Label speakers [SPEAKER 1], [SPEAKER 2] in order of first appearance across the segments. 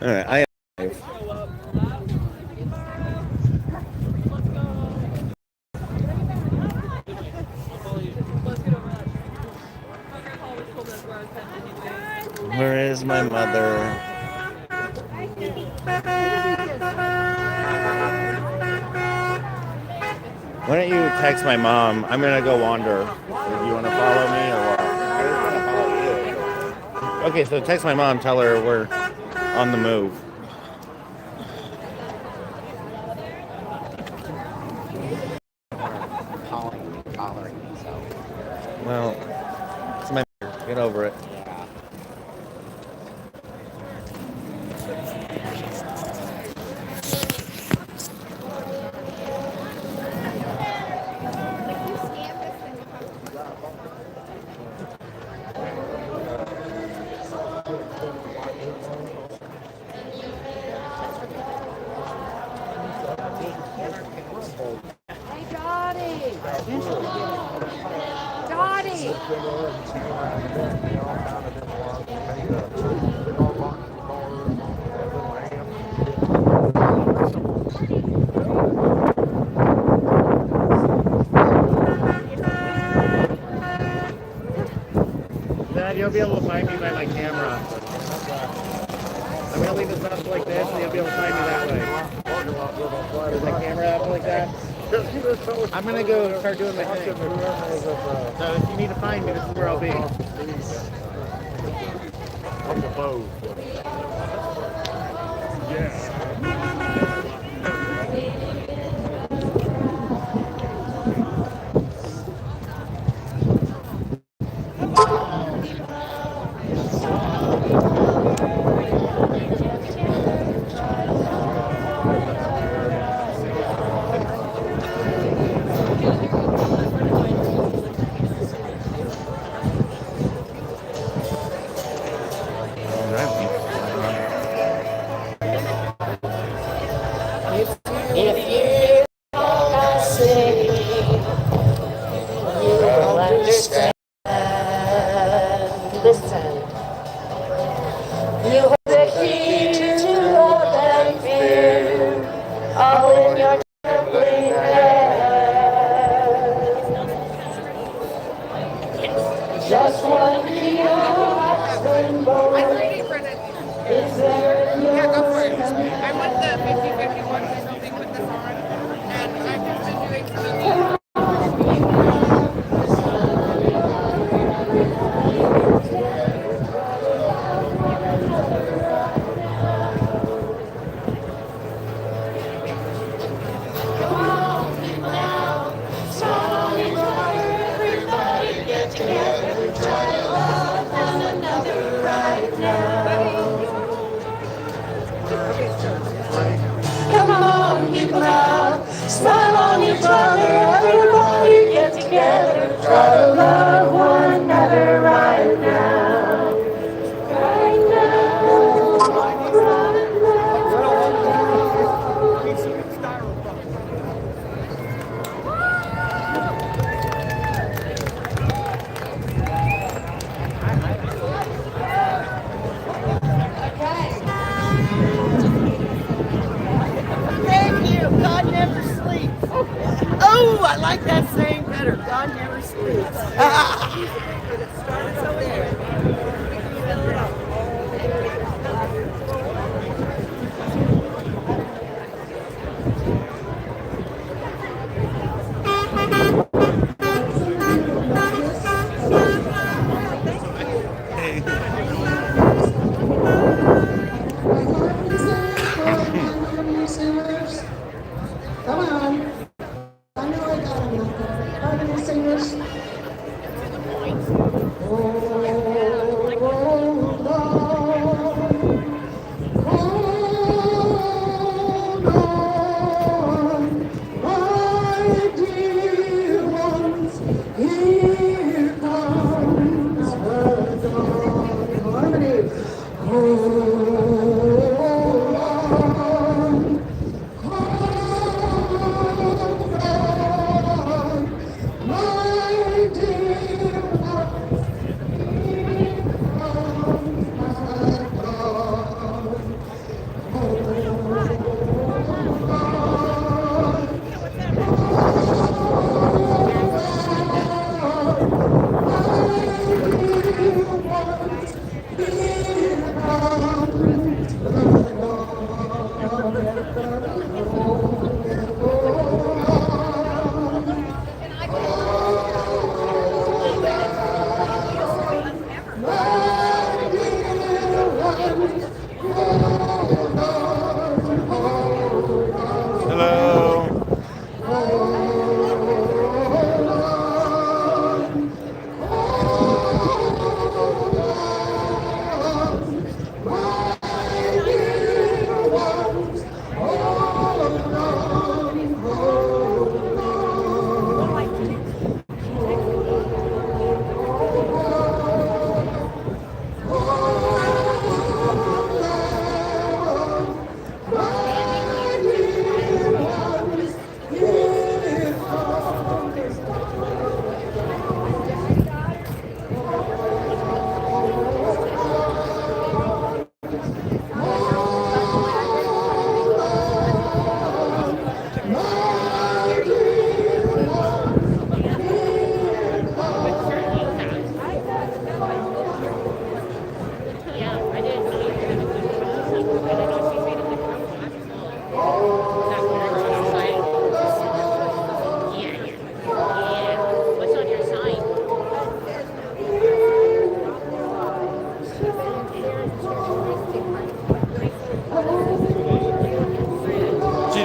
[SPEAKER 1] All right, I. Where is my mother? Why don't you text my mom? I'm gonna go wander. Do you want to follow me or what? I just want to follow you. Okay, so text my mom. Tell her we're on the move.
[SPEAKER 2] Collaring himself.
[SPEAKER 1] Well, it's my get over it.
[SPEAKER 2] Yeah.
[SPEAKER 3] Hey, Dottie! Dottie!
[SPEAKER 1] Dad, you'll be able to find me by my camera. I'm gonna leave this up like this, and you'll be able to find me that way. Is my camera up like that? I'm gonna go start doing my thing. So if you need to find me, this is where I'll be.
[SPEAKER 4] If you I say, you will understand. Listen, you have the key to love and fear, all in your trembling hand. Just one key of rainbow is there in your hand.
[SPEAKER 5] I went the 50-51 or something with this on, and I've just been doing some
[SPEAKER 4] Come on, people now, smile on each other, everybody get together, try to love one another right now. Right now, right
[SPEAKER 5] Thank you. God never sleeps. Oh, I like that saying better. God never sleeps. So there.
[SPEAKER 6] Come on. I know I got enough. Harmony singers.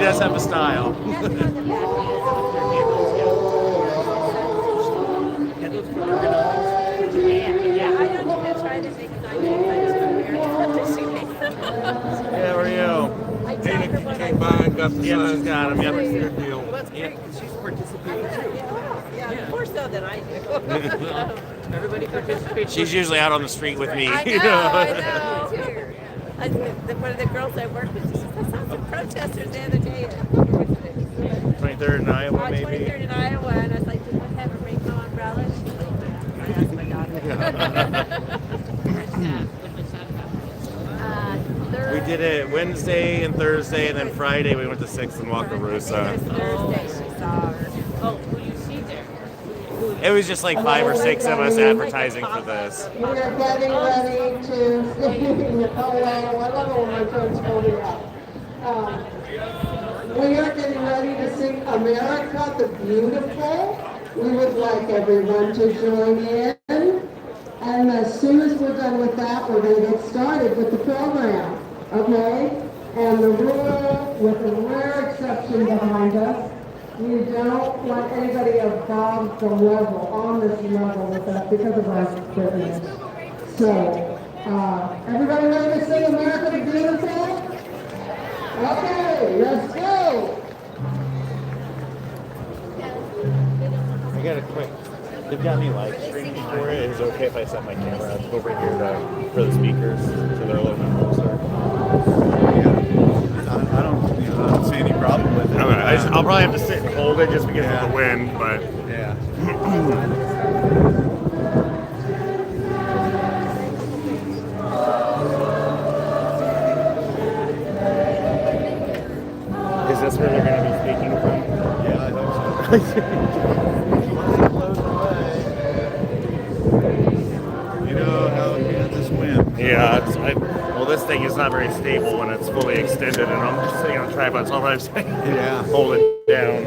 [SPEAKER 1] does have a style.
[SPEAKER 3] That's one of the bad yeah, I don't think that's right. They make a 19 America. She makes them.
[SPEAKER 1] Yeah, where are you?
[SPEAKER 3] I tell her what I
[SPEAKER 6] Came by and got the
[SPEAKER 1] Yep,
[SPEAKER 6] sign.
[SPEAKER 1] she's got 'em, yep.
[SPEAKER 6] Good deal.
[SPEAKER 5] Well, that's great because she's participating too. Yeah, more so than I do.
[SPEAKER 2] Everybody participates.
[SPEAKER 1] She's usually out on the street with me.
[SPEAKER 3] I know,
[SPEAKER 1] you know?
[SPEAKER 3] I know. One of the girls I work with, she says, I saw some protesters the other day.
[SPEAKER 1] 23rd in Iowa,
[SPEAKER 3] On
[SPEAKER 1] maybe.
[SPEAKER 3] 23rd in Iowa, and I was like, did they have a rainbow umbrella? She's like, yeah. I asked my daughter.
[SPEAKER 1] We did it Wednesday and Thursday, and then Friday we went to 6th and Wakarusa.
[SPEAKER 3] Thursday she saw her.
[SPEAKER 2] Oh, who do you see there?
[SPEAKER 1] It was just like 5 or 6 of us advertising for this.
[SPEAKER 4] We are getting ready to sing. Oh, wow, I love it when my friends hold me up. We are getting ready to sing America the Beautiful. We would like everyone to join in. And as soon as we're done with that, we're going to get started with the program. Okay? And the rule, with a rare exception behind us, we don't want anybody above the level, on this level with us because of our business. So, everybody ready to sing America the Beautiful? Okay, let's go!
[SPEAKER 1] I got a quick. They've got me live streaming for it. Is it okay if I set my camera up over here for the speakers so they're a little bit closer?
[SPEAKER 6] I don't see any problem with it.
[SPEAKER 1] I'll probably have to sit and hold it just because of the wind, but.
[SPEAKER 6] Yeah.
[SPEAKER 1] Is this where they're going to be speaking from?
[SPEAKER 6] Yeah, I think so. You know how Kansas wins.
[SPEAKER 1] Yeah, well, this thing is not very stable when it's fully extended, and I'm just sitting on a tripod, so all I'm saying
[SPEAKER 6] Yeah.
[SPEAKER 1] hold it down.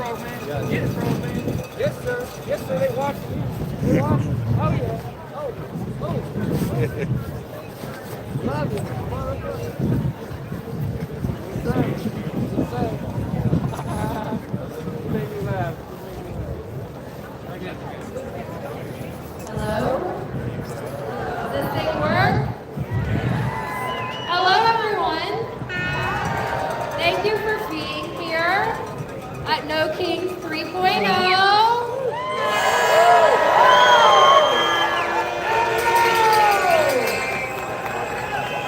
[SPEAKER 1] Yes, sir. Yes, sir. They watch you. They watch you. Oh, yeah. Oh, oh. Love you. Come on, let's go. Insane. Insane. You make me laugh.
[SPEAKER 3] Hello? Does this thing work? Hello, everyone. Thank you for being here at No Kings 3.0.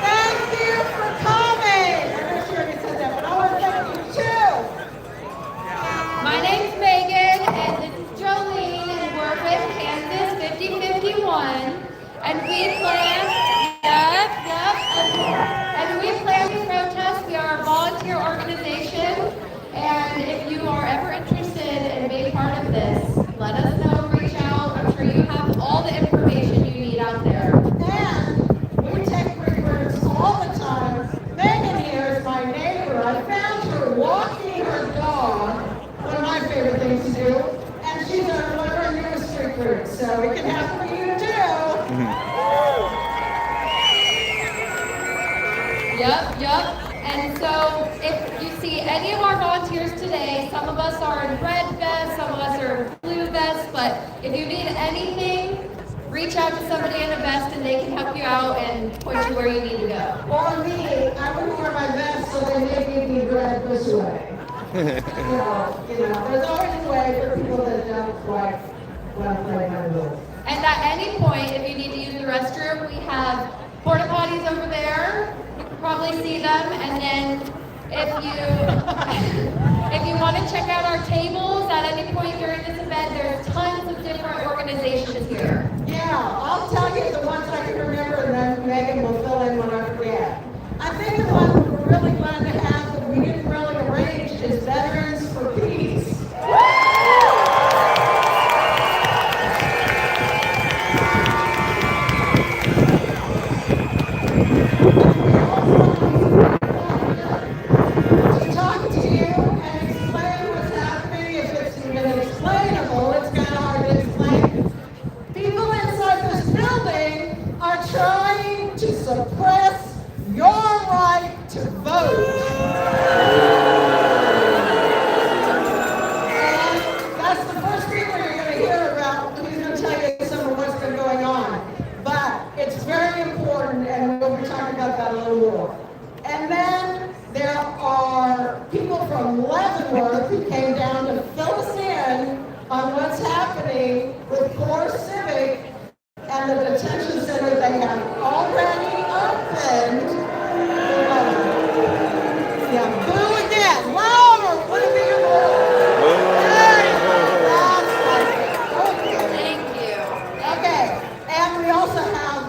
[SPEAKER 5] Thank you for coming. I'm not sure if you said that, but I want to thank you too.
[SPEAKER 3] My name's Megan, and this is Jolene, and we're with Kansas 5051, and we plan, and we plan to protest. We are a volunteer organization, and if you are ever interested in being part of this, let us know, reach out. I'm sure you have all the information you need out there.
[SPEAKER 5] And we take reports all the time. Megan here is my neighbor. I found her walking her dog, one of my favorite things to do, and she's one of our newest recruits, so it can happen for you too.
[SPEAKER 3] Yep. And so if you see any of our volunteers today, some of us are in red vests, some of us are in blue vests, but if you need anything, reach out to somebody in a vest and they can help you out and point you where you need to go.
[SPEAKER 5] Or me, I wouldn't wear my vest, so they may give me bread this way. There's always a way for people that don't quite want to play by the rules.
[SPEAKER 3] And at any point, if you need to use the restroom, we have porta potties over there. You can probably see them. And then if you want to check out our tables at any point during this event, there's tons of different organizations here.
[SPEAKER 5] Yeah, I'll tell you the ones I can remember, and then Megan will fill in when I forget. I think the one we're really glad to have that we didn't really arrange is Veterans for Peace. To talk to you and explain what's happening. If it's even explainable, it's kind of hard to explain. People inside this building are trying to suppress your right to vote. And that's the first people you're going to hear about. He's going to tell you some of what's been going on. But it's very important, and we'll be talking about that a little more. And then there are people from Leavenworth who came down to fill us in on what's happening with Core Civic and the detention center they have already opened. Yeah, boo again, louder, what if you're
[SPEAKER 3] Thank you.
[SPEAKER 5] Okay, and we also have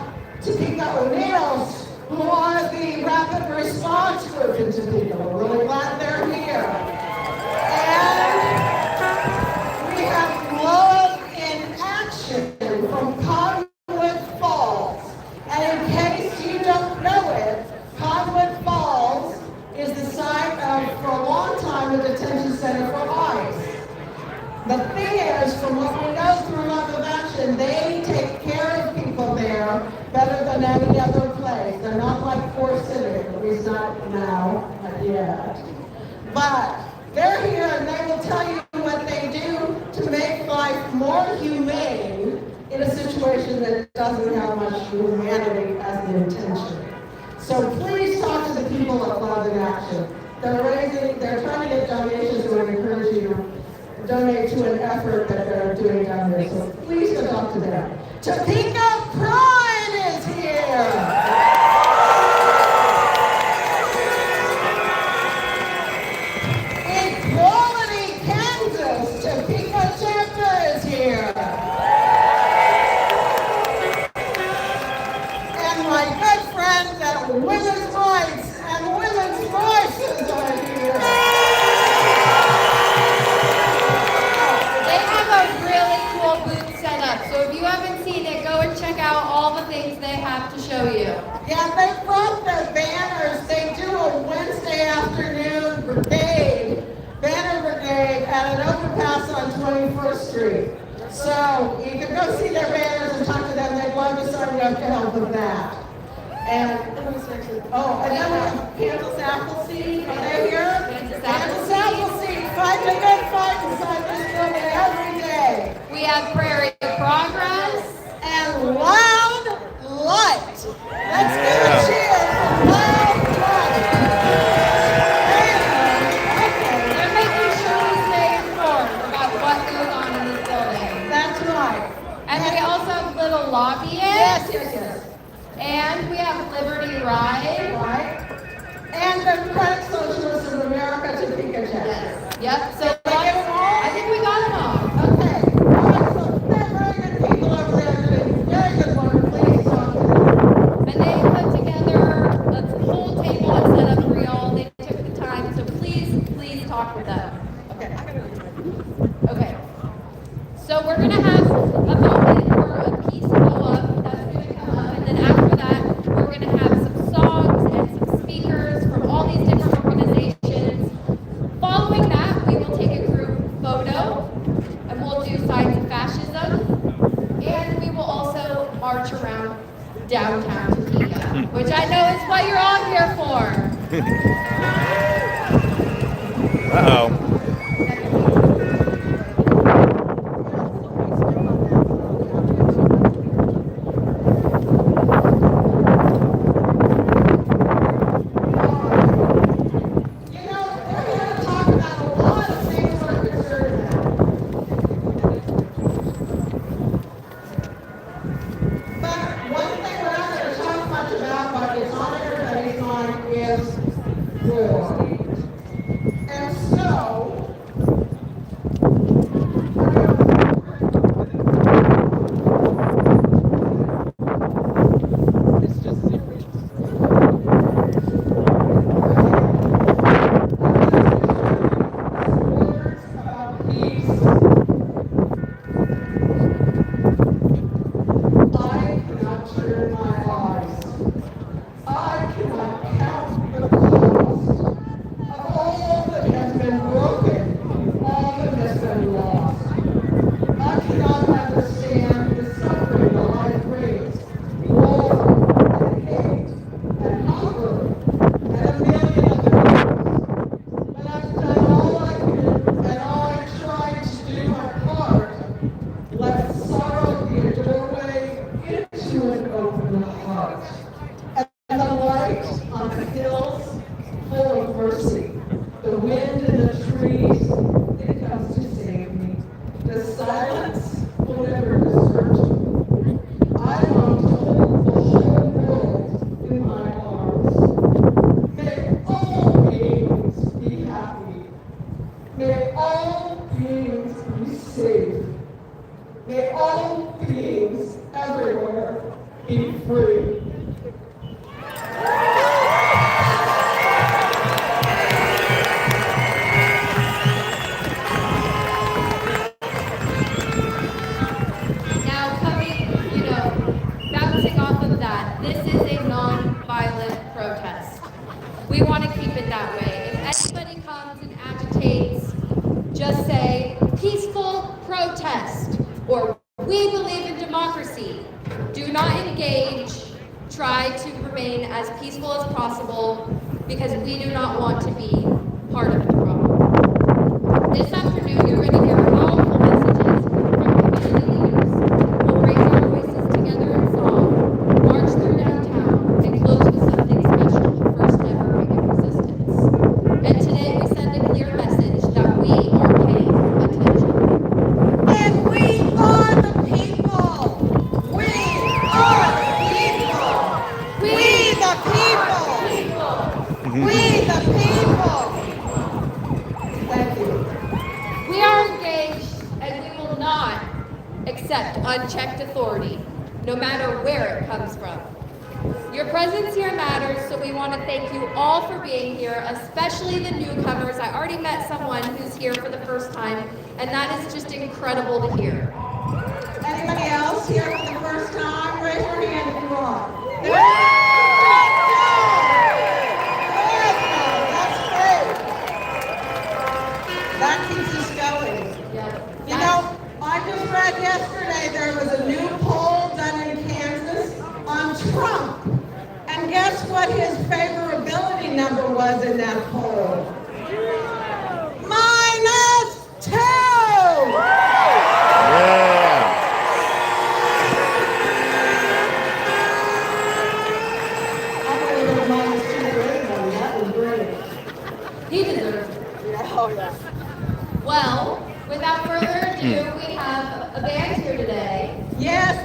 [SPEAKER 5] Topeka O'Neills, who are the rapid response group in Topeka. We're really glad they're here. And we have Love in Action from Conwood Falls. And in case you don't know it, Conwood Falls is the site of, for a long time, a detention center for ICE. The thing is, from what we know through Love of Action, they take care of people there better than any other place. They're not like Core Civic, at least not now, not yet. But they're here and they will tell you what they do to make life more humane in a situation that doesn't have much humanity as the intention. So please talk to the people at Love in Action. They're trying to get donations, so I encourage you to donate to an effort that they're doing down there. So please go talk to them. Topeka Pride is here. Equality Kansas, Topeka chapter is here. And my good friends at Women's Rights and Women's Voices are here.
[SPEAKER 3] They have a really cool booth set up, so if you haven't seen it, go and
[SPEAKER 5] 21st Street. So you can go see their banners and talk to them. They'd love to sign you up to help with that. And and then we have Kansas Appleseed. Are they here? Kansas Appleseed. Fight the good fight inside this building every day.
[SPEAKER 3] We have Prairie Progress.
[SPEAKER 5] And Loud Light. Let's give a cheer for Loud Light.
[SPEAKER 3] They're making sure we stay informed about what goes on in this building.
[SPEAKER 5] That's right.
[SPEAKER 3] And we also have Little Lobbyists.
[SPEAKER 5] Yes.
[SPEAKER 3] And we have Liberty Ride.
[SPEAKER 5] Right. And the Democratic Socialists of America, Topeka.
[SPEAKER 3] Yep. So
[SPEAKER 5] Did we get them all?
[SPEAKER 3] I think we got them all.
[SPEAKER 5] Okay. All right, so they're very good people over there doing very good work. Please talk to them.
[SPEAKER 3] And they put together a whole table and set up for y'all. They took the time. So please talk with them.
[SPEAKER 5] Okay.
[SPEAKER 3] Okay. So we're going to have a moment for a piece to go up. That's going to come up. And then after that, we're going to have some songs and some speakers from all these different organizations. Following that, we will take a group photo and we'll do signs of fascism. And we will also march around downtown Topeka, which I know is what you're all here for.
[SPEAKER 6] Uh-oh.
[SPEAKER 5] You know, we're here to talk about a lot of things we're concerned about. But one thing we're not going to talk much about, but it's on everybody's mind, is war. And so, words about peace. I cannot turn my eyes. I cannot count the cost of all that has been broken, all that has been lost. I cannot understand the suffering that life brings, war and hate and hunger and a million other things. But I've done all I can and all I tried to do my part. Let sorrow be a doorway into an open heart. And the light on the hills full of mercy. The wind in the trees, it comes to save me. The silence will never desert me. I long to hold the whole world in my arms. May all beings be happy. May all beings be safe. May all beings everywhere be free.
[SPEAKER 3] Now coming, bouncing off of that, this is a non-violent protest. We want to keep it that way. If anybody comes and agitates, just say, peaceful protest, or we believe in democracy. Do not engage. Try to remain as peaceful as possible because we do not want to be part of the problem. This afternoon, you're going to hear powerful messages from community leaders. We'll raise our voices together in song, march through downtown, and close with something special, the first ever ring of resistance. And today we send a clear message that we are paying attention.
[SPEAKER 5] And we are the people. We are the people. We the people. We the people. Thank you.
[SPEAKER 3] We are engaged and we will not accept unchecked authority, no matter where it comes from. Your presence here matters, so we want to thank you all for being here, especially the newcomers. I already met someone who's here for the first time, and that is just incredible to hear.
[SPEAKER 5] Anybody else here for the first time? Raise your hand if you are. That's great. That keeps us going.
[SPEAKER 3] Yeah.
[SPEAKER 5] You know, was in that poll. -2.
[SPEAKER 6] Yeah.
[SPEAKER 5] I'm gonna go -2 grade one. That was great.
[SPEAKER 3] He deserves it.
[SPEAKER 5] Yeah, oh yeah.
[SPEAKER 3] Well, without further ado, we have a band here today.
[SPEAKER 5] Yes,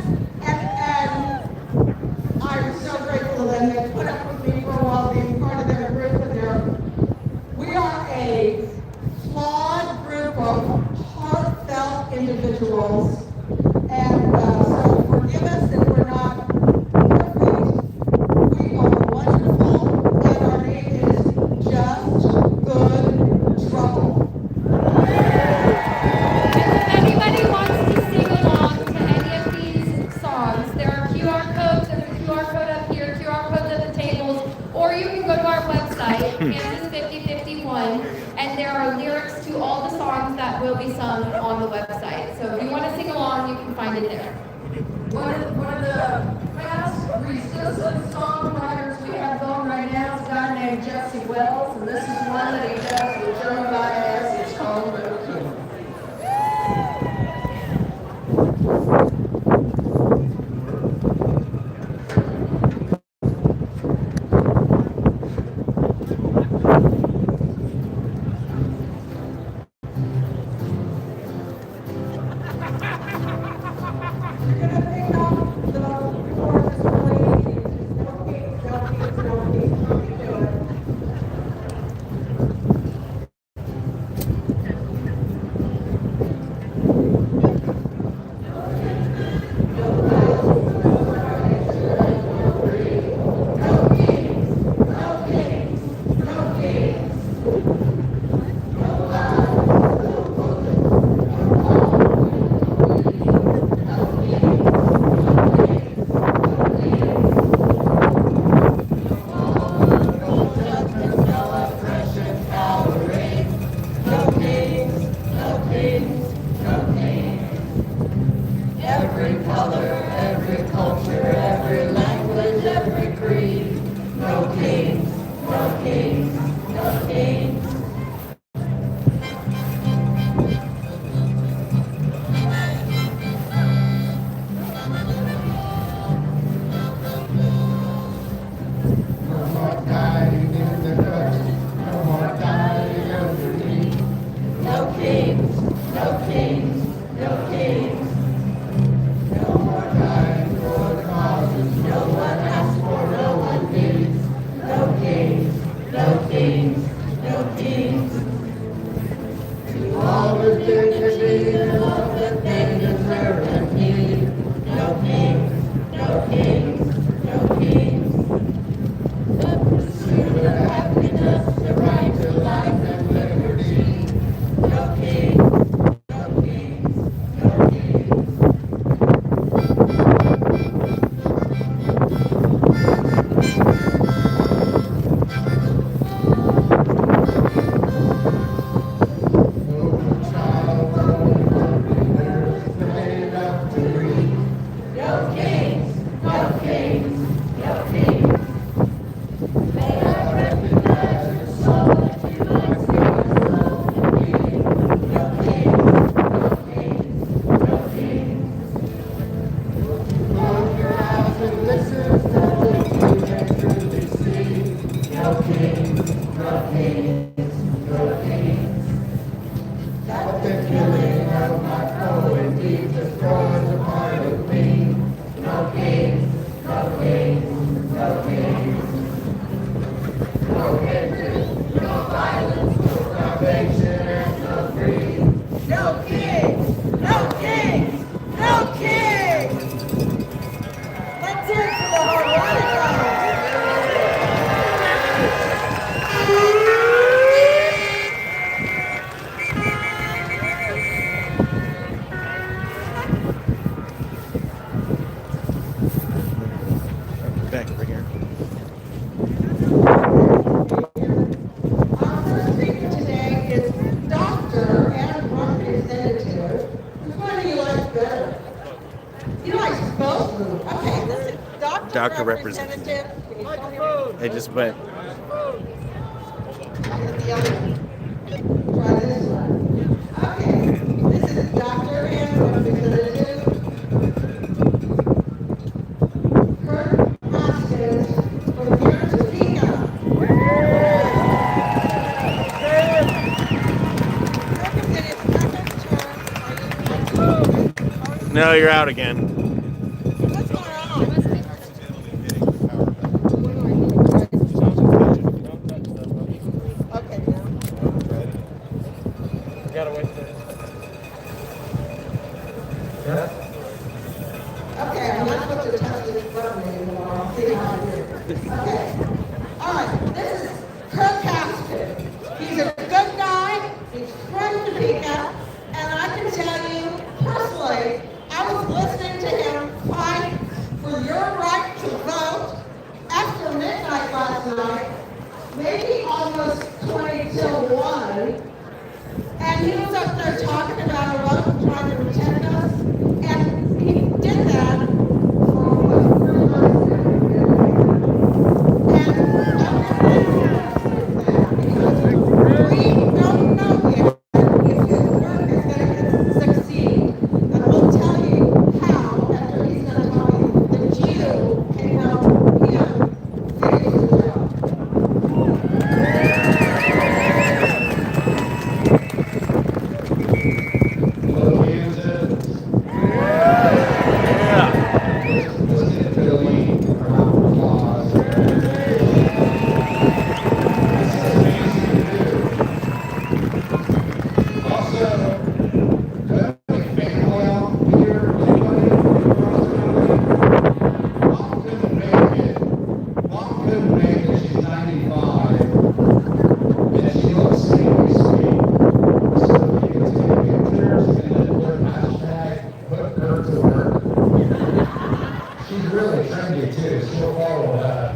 [SPEAKER 5] and I'm so grateful that they put up with me for a while being part of their group, and we are a flawed group of heartfelt individuals, and so forgive us if we're not perfect. We are wonderful, and our name is Just Good Trouble.
[SPEAKER 3] And if anybody wants to sing along to any of these songs, there are QR codes. There's a QR code up here, QR codes at the tables, or you can go to our website, Kansas5051, and there are lyrics to all the songs that will be sung on the website. So if you want to sing along, you can find it there.
[SPEAKER 7] One of the best resistant songwriters we have going right now is a guy named Jesse Wells, and this is one that he does with Jeremiah S. It's called Little King.
[SPEAKER 5] You're gonna pick up the chorus really easy. No kings, no kings, no kings. You can do it.
[SPEAKER 7] Every color, every culture, every language, every creed. No kings, no kings, no kings. No more dying in the dust, no more dying underneath. No kings, no kings, no kings. No more dying for the causes no one asks for, no one needs. No kings, no kings, no kings. To all the dignity and love that they deserve and need. No kings, no kings, no kings. The pursuit of happiness, the right to life and liberty. No kings, no kings, no kings. No kings! No kings! No kings! Let's hear it for the harmonica!
[SPEAKER 6] Back over here.
[SPEAKER 5] Our first speaker today is Dr. and Representative. Which one do you like better? You like both of them. Okay, this is Dr.
[SPEAKER 6] Dr.
[SPEAKER 5] Representative. Can you tell me-
[SPEAKER 6] They just went.
[SPEAKER 5] the other one. Try this one. Okay, this is Dr. Andrew because it is Kurt Hoskins from here in Topeka.
[SPEAKER 6] No, you're out again.
[SPEAKER 5] What's going on? Okay, now.
[SPEAKER 1] You gotta wait for it.
[SPEAKER 5] Okay, I'm not supposed to touch this button anymore. I'll see how I do it. Okay. All right, this is Kirk Haskell. He's a good guy. He's from Topeka. And I can tell you personally, I was listening to him fight for your right to vote after midnight last night, maybe almost 20 till 1. And he was up there talking about a vote, trying to protect us. And he did that for what, 3 months now. And because we don't know yet if his work is going to succeed. And we'll tell you how after he's going to tell you that you can help him finish the job.
[SPEAKER 7] Hello, Kansas. Let's get Billy a round of applause. This is amazing to do. Also, do I have any family out here? Anybody across the country? Mom couldn't make it. Mom couldn't make it. She's 95. And she looks sweet, sweet. So if you can take pictures and then put hashtag put her to work. She's really trendy too. She'll follow that.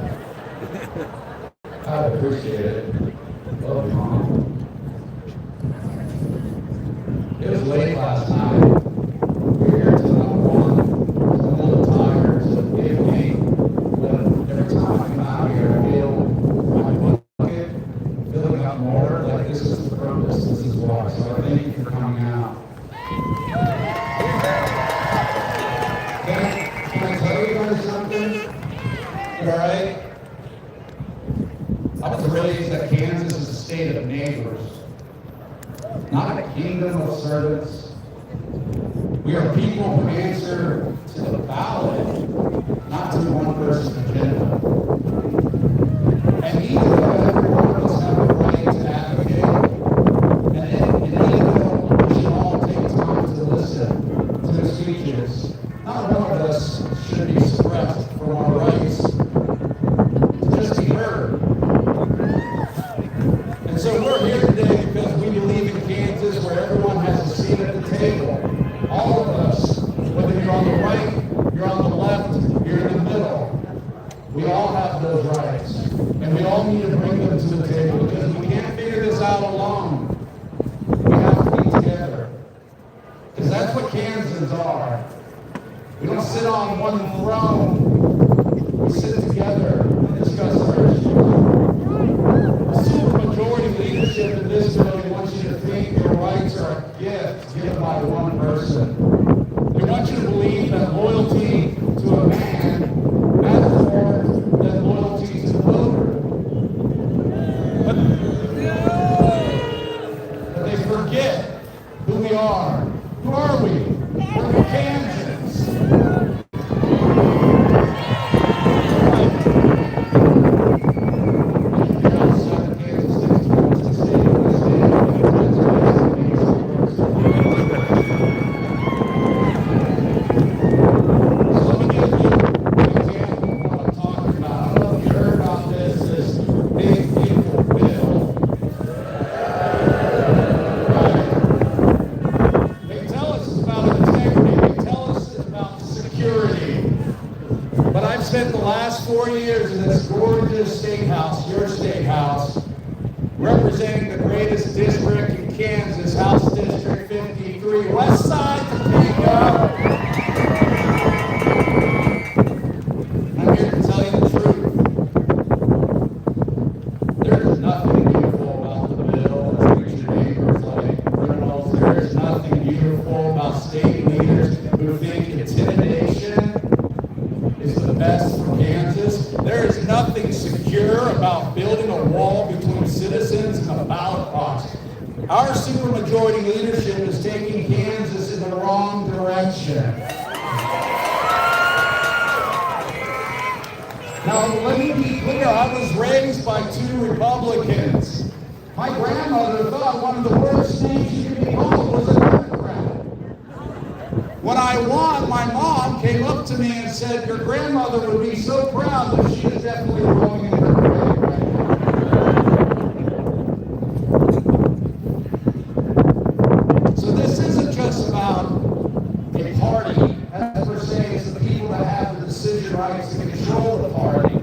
[SPEAKER 7] I would appreciate it. Love you, Mom. It was late last night. We were here till about 1. I'm a little tired, so forgive me. But every time I come out here, I feel my bucket filling up more. Like this is the purpose. This is why. So I thank you for coming out. Can I tell you guys something? All right? I was raised that Kansas is a state of neighbors, not a kingdom of servants. We are people who answer to the ballot, not to one person's agenda. And each of every one of us have a right to advocate. And even though we should all take time to listen to the speeches, not one of us should be suppressed from our rights to just be heard. And so we're here today because we believe in Kansas where everyone has a seat at the table. All of us, whether you're on the right, you're on the left, you're in the middle, we all have those rights. And we all need to bring them to the table because we can't figure this out alone. We have to be together. Because that's what Kansans are. We don't sit on one throne. We sit together and discuss our issues. The supermajority leadership in this building wants you to think your rights are a gift given by one person. They want you to believe that loyalty to a man matters more than loyalty to the voter. But they forget who we are. Who are we? We're Kansans. Spent the last 4 years in this gorgeous state house, your state house, representing the greatest district in Kansas, House District 53, West Side Topeka. I'm here to tell you the truth. There is nothing beautiful about the Our supermajority leadership is taking Kansas in the wrong direction. Now, let me be clear, I was raised by two Republicans. My grandmother thought one of the worst things you could be called was a Democrat. When I won, my mom came up to me and said, your grandmother would be so proud that she is definitely rolling in her grave right now. So this isn't just about a party, as per se, it's the people that have the decision rights to control the party.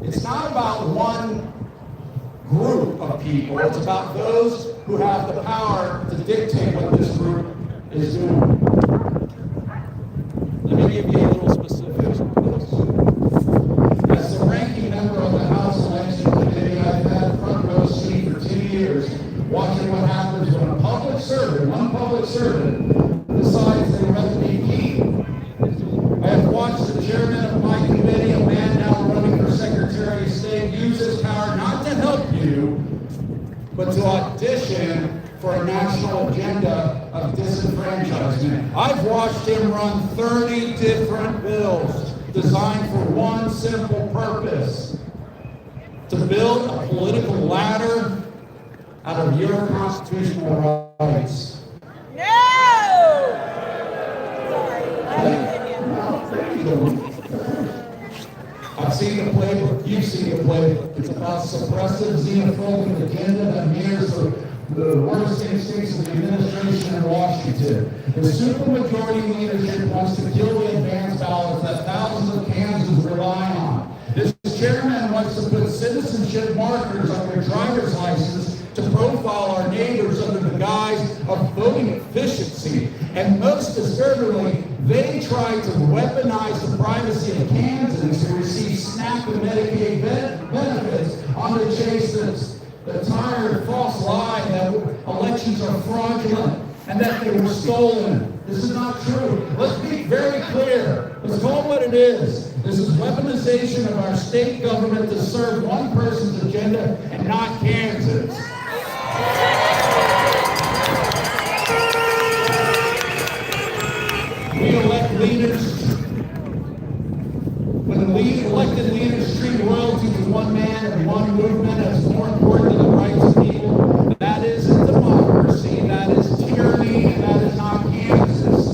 [SPEAKER 7] It's not about one group of people, it's about those who have the power to dictate what this group is doing. Let me give you a little specifics on this. As the ranking member of the House Election Committee, I've had a front row seat for 2 years, watching what happens when a public servant, one public servant, decides they would rather be king. I have watched the chairman of my committee, a man now running for Secretary of State, use his power not to help you, but to audition for a national agenda of disenfranchisement. I've watched him run 30 different bills designed for one simple purpose: to build a political ladder out of your constitutional rights. I've seen the playbook, you've seen the playbook. It's about suppressive, xenophobic agenda that mirrors the worst instincts of the administration in Washington. The supermajority leadership wants to kill the advance ballots that thousands of Kansans rely on. This chairman wants to put citizenship markers on their driver's license to profile our neighbors under the guise of voting efficiency. And most disturbingly, they try to weaponize the privacy of Kansans who receive SNAP and Medicaid benefits on the chase the tired false lie that elections are fraudulent and that they were stolen. This is not true. Let's be very clear. Let's call it what it is. This is weaponization of our state government to serve one person's agenda and not Kansas. We elect leaders. When elected leaders treat royalty as one man and one movement as more important than the rights of people, that isn't democracy, that is tyranny, and that is not Kansas.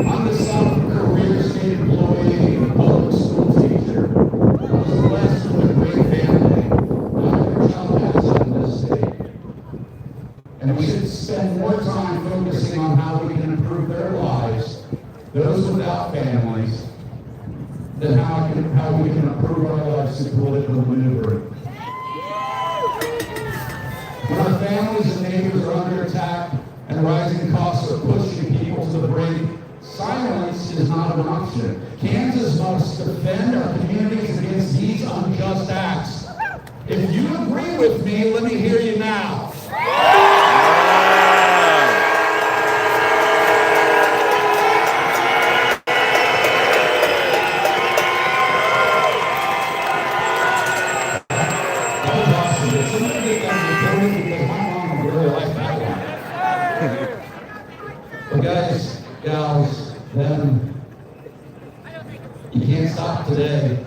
[SPEAKER 7] I'm the son of a career state employee and a public school teacher. I was blessed with a great family. I'm a child asset in this state. And we should spend more time focusing on how we can improve their lives, those without families, than how we can improve our lives through political maneuvering. When our families and neighbors are under attack and rising costs are pushing people to the brink, silence is not an option. Kansas must defend our communities against these unjust acts. If you agree with me, let me hear you now. Well, guys, gals, them, you can't stop today.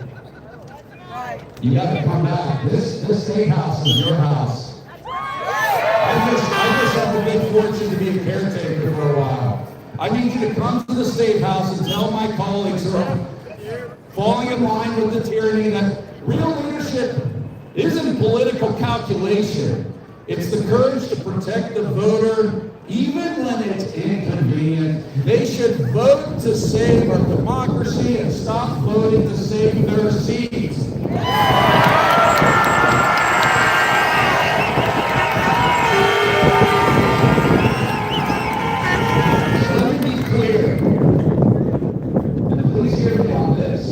[SPEAKER 7] You got to come back. This state house is your house. I just have the good fortune to be a caretaker for a while. I need you to come to the state house and tell my colleagues who are falling in line with the tyranny that real leadership isn't political calculation. It's the courage to protect the voter, even when it's inconvenient. They should vote to save our democracy and stop voting to save their seats. So let me be clear, and please hear me on this.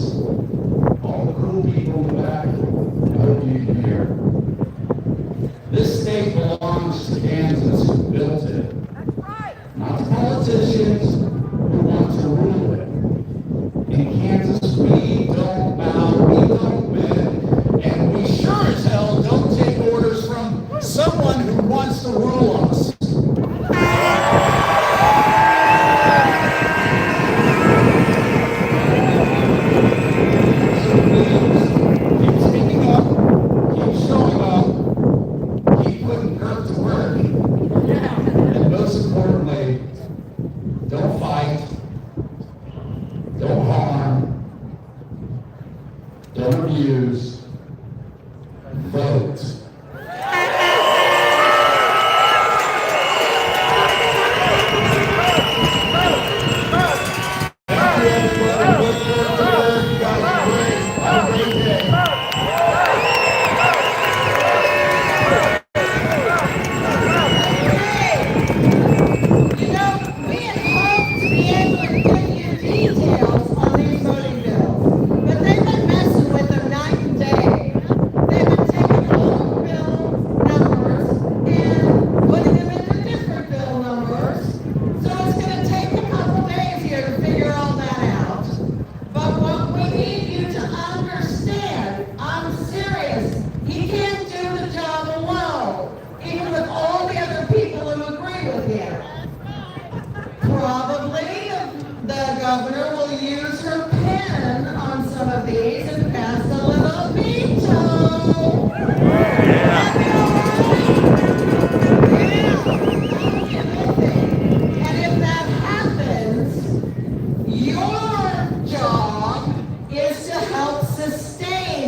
[SPEAKER 7] All the cool people in the back, I hope you can hear. This state belongs to Kansas who built it, not to politicians who want to rule it. In Kansas, we don't bow, we don't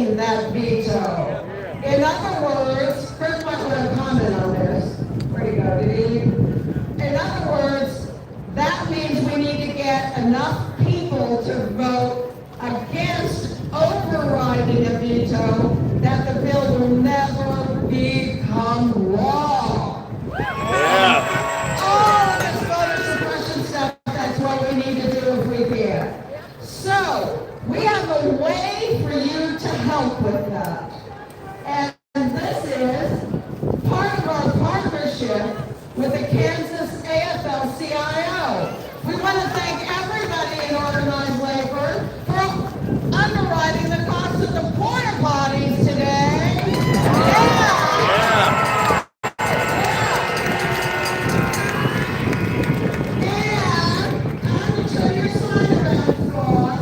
[SPEAKER 5] overriding that veto. In other words, Chris might want to comment on this. Where'd he go? Did he? In other words, that means we need to get enough people to vote against overriding a veto that the bill will never become law.
[SPEAKER 6] Yeah.
[SPEAKER 5] All of this voter suppression stuff, that's what we need to do if we can. So, we have a way for you to help with that. And this is part of our partnership with the Kansas AFL-CIO. We want to thank everybody in organized labor for underwriting the cost of the porta potties today.
[SPEAKER 6] Yeah.
[SPEAKER 5] And I'm going to show your sign event form.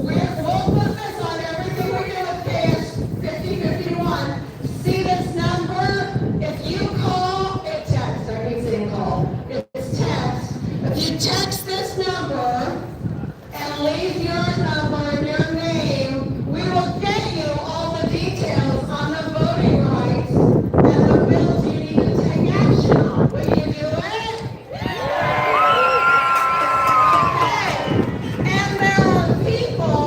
[SPEAKER 5] We'll put this on everything we do with KS 5051. See this number? If you call, it text. I keep saying call. It's text. If you text this number and leave your number and your name, we will get you all the details on the voting rights and the bills you need to take action on. Will you do it? And there are people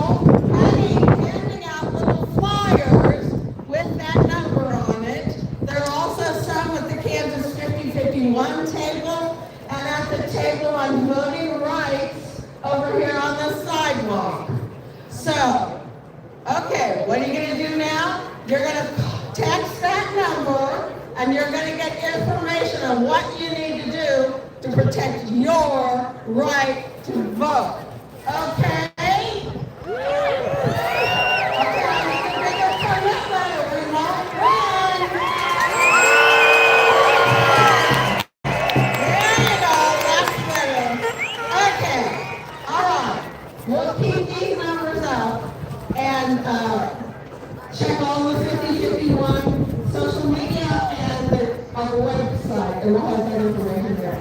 [SPEAKER 5] handing out little flyers with that number on it. There are also some at the Kansas 5051 table and at the table on voting rights over here on the sidewalk. So, okay, what are you going to do now? You're going to text that number and you're going to get information on what you need to do to protect your right to vote. Okay? Okay, I need to bring up for this letter. We won't run. There you go. That's better. Okay. All right. We'll keep these numbers up and check all the 5051 social media and our website, and we'll have that information there.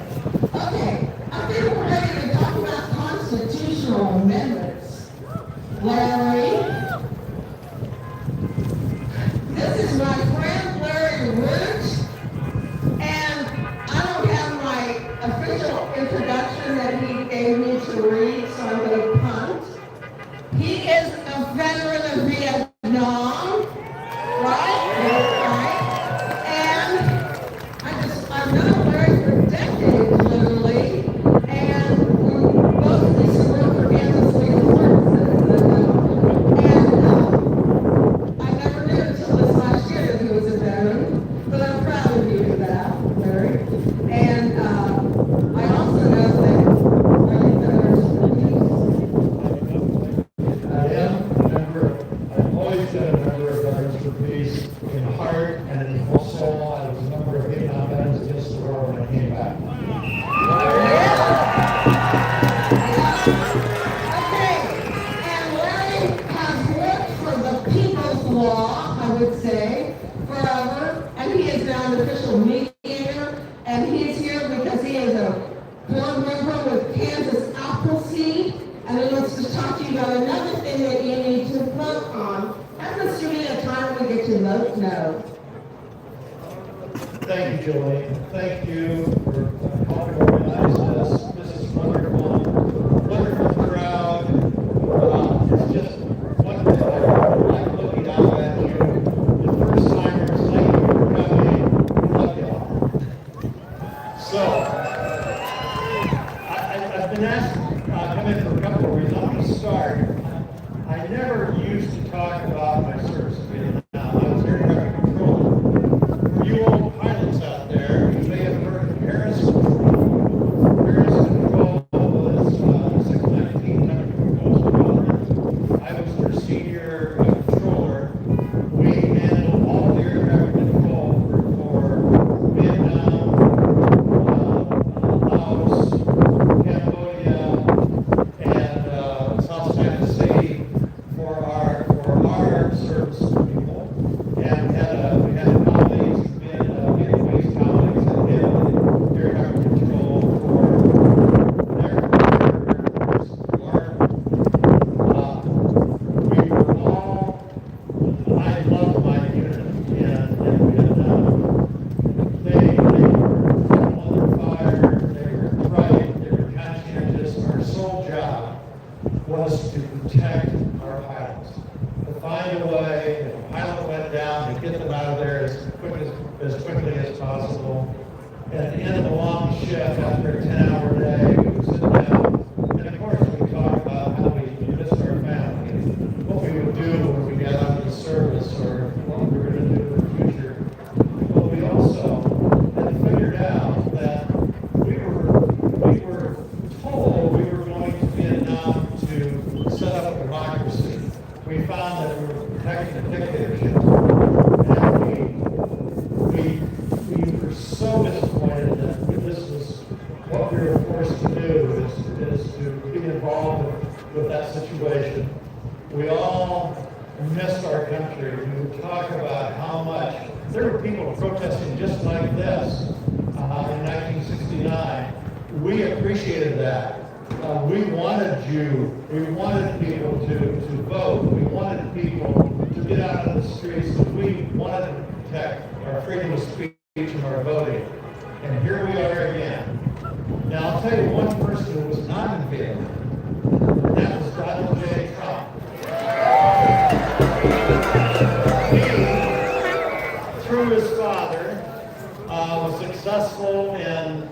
[SPEAKER 5] Okay. I think we're ready to talk about constitutional amendments. Larry, this is my friend Larry Root, and I don't have my official introduction that he gave me to read, so I'm going to punt. He is a veteran of Vietnam, right? Right. And I've known Larry for decades, literally, and we both used to work for Kansas Legal Services. And I never knew until this last year that he was a veteran, but I'm proud of you for that, Larry. And I also know that Larry veterans for peace.
[SPEAKER 7] I am a member, I've always been a member of Veterans for Peace in heart and in full soul. I was a member of Vietnam Veterans Against the War when I came back.
[SPEAKER 5] Okay, and Larry has worked for the People's Law, I would say, forever, and he is now an official mediator, and he's here because he is a board member with Kansas Appleseed, and he wants to talk to you about another thing that you need to vote on. Happens to be a time we get to vote no.
[SPEAKER 7] Thank you, Jolene. Thank you for helping organize this. This is wonderful. Wonderful crowd. It's just wonderful. I'm looking out at you. The first timers, thank you for coming. Love y'all. So, I've been asked to come in for a couple of reasons. I'm going to start. I never used to talk about my service in Vietnam. I was air traffic controller. For you old pilots out there, you may have heard of Harris away. If a pilot went down, to get them out of there as quickly as possible. At the end of a long shift, after a 10-hour day, we would sit down, and of course we talk about how we miss our family, and what we would do when we got out of the service, or what we were going to do in the future. But we also had figured out that we were told we were going to Vietnam to set up a democracy. We found that we were protecting a dictatorship, and we were so disappointed that this was what we were forced to do, is to be involved with that situation. We all missed our country. We would talk about how much there were people protesting just like this in 1969. We appreciated that. We wanted people to vote. We wanted people to get out on the streets. We wanted to protect our freedom of speech and our voting. And here we are again. Now, I'll tell you one person who was not in Vietnam, and that was Donald J. Trump. He, through his father, was successful in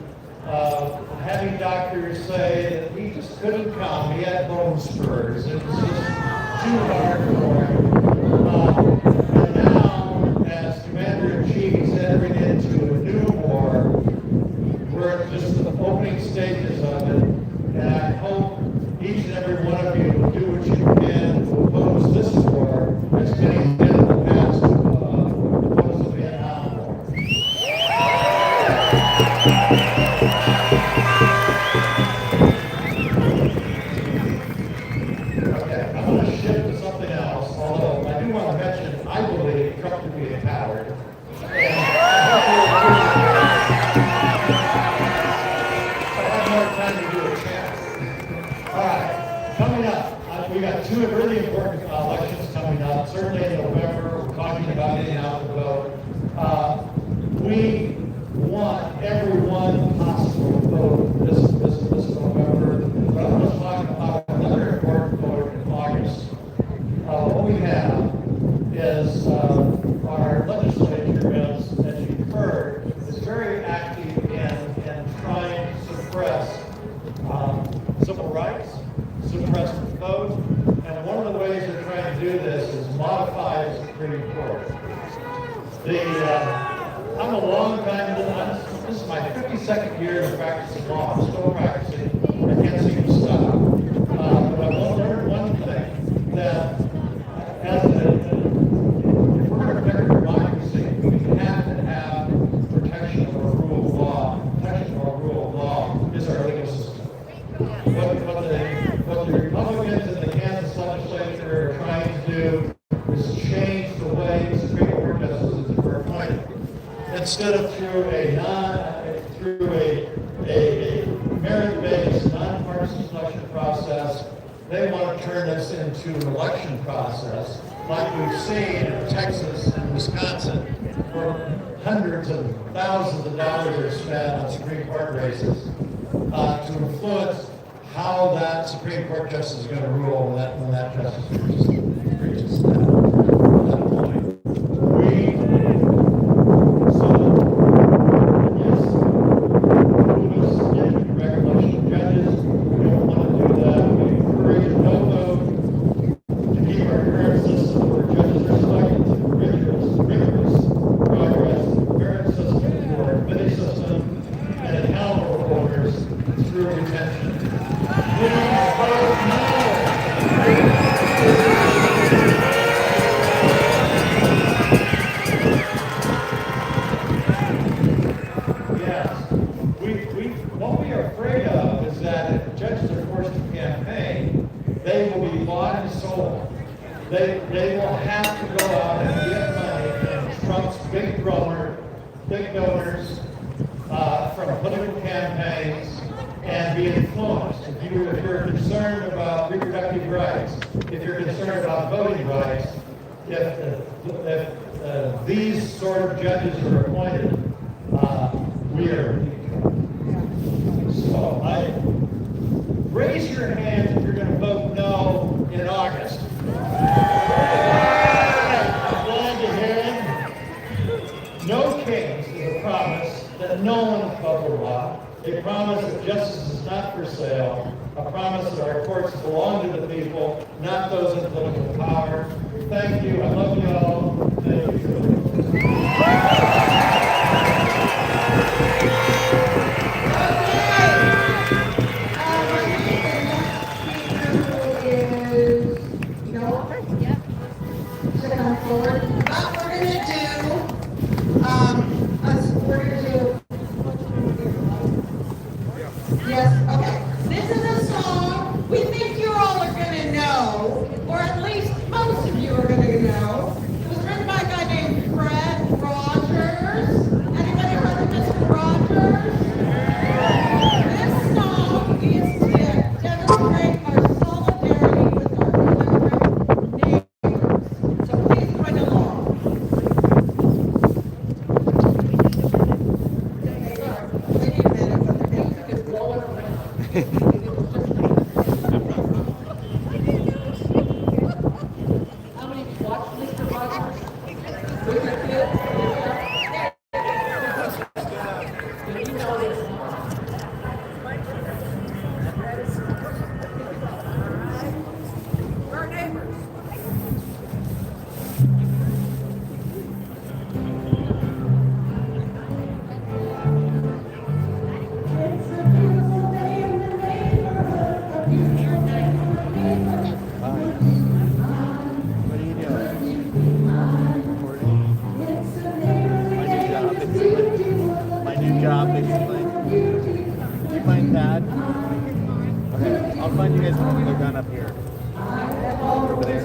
[SPEAKER 7] having doctors say that he just couldn't come. He had bone spurs. It was just too hard for him. And now, as Commander-in-Chief, he's entering into a new war. We're at just the opening stages of it. And I hope each and every one of you will do what you can to oppose this war as many did in the past to oppose the Vietnam War. Okay, I'm going to shift to something else, although I do want to mention, I believe Trump to be a coward. All right, coming up, we got two really important elections coming up. Certainly in November, we're talking about getting out the vote. We want everyone possible to vote this November. But I'm going to talk about another important vote in August. What we have is our legislature, as you've heard, is very active in trying to suppress civil rights, suppress the vote, and one of the ways they're trying to do this is modify the Supreme Court. I'm a long time, this is my 52nd year of practicing law. I'm still practicing. I can't seem to stop. But I will learn one thing, that if we're going to protect our democracy, we have to have protection of our rule of law. Protection of our rule of law is our legal system. What the Republicans in the Kansas legislature are trying to do is change the way the Supreme Court justices are appointed. Instead of through a merit-based, nonpartisan selection process, they want to turn this into an election process, like we've seen in Texas and Wisconsin, where hundreds of thousands of dollars are spent on Supreme Court races to influence how that Supreme Court justice is going to rule when that justice reaches that point. Regulation of judges. We don't want to do that. We encourage no vote to keep our current system where judges are selected through rigorous progress, merit system or committee system, and accountable voters through retention. Please vote no. What we are afraid of is that if judges are forced to campaign, they will be bought and sold. They will have to go out and get money from Trump's big donors from political campaigns and be influenced. If you're concerned about reproductive rights, if you're concerned about voting rights, if these sort of judges are appointed, we are. So raise your hand if you're going to vote no in August.
[SPEAKER 8] promise that justice is not for sale, a promise that our courts belong to the people, not those in political power. Thank you. I love you all. Thank you.
[SPEAKER 5] Yes, okay. This is a song we think you all are going to know, or at least most of you are going to know. It was written by a guy named Fred Rogers. Anybody heard of Mr. Rogers? This song is to demonstrate our solidarity with our immigrant neighbors. So please bring along.
[SPEAKER 1] Job, basically. Do you find that? Okay, I'll find you guys when they're done up here. Over there.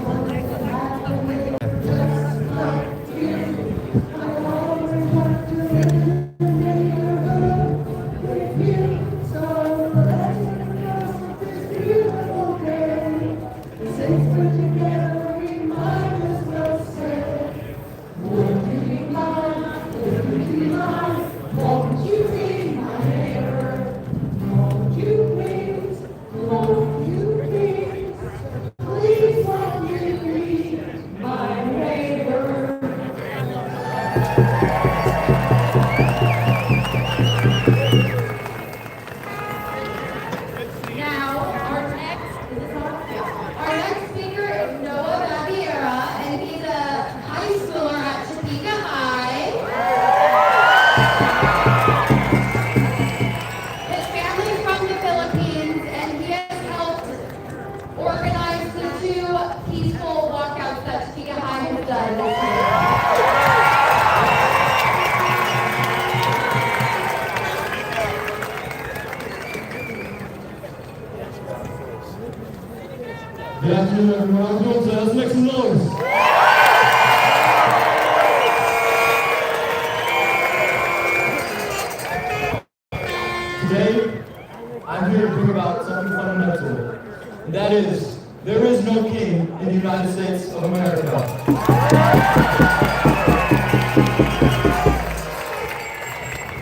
[SPEAKER 8] Good afternoon, everyone. Let's make some noise. Today, I'm here to bring about something fundamental, and that is, there is no king in the United States of America.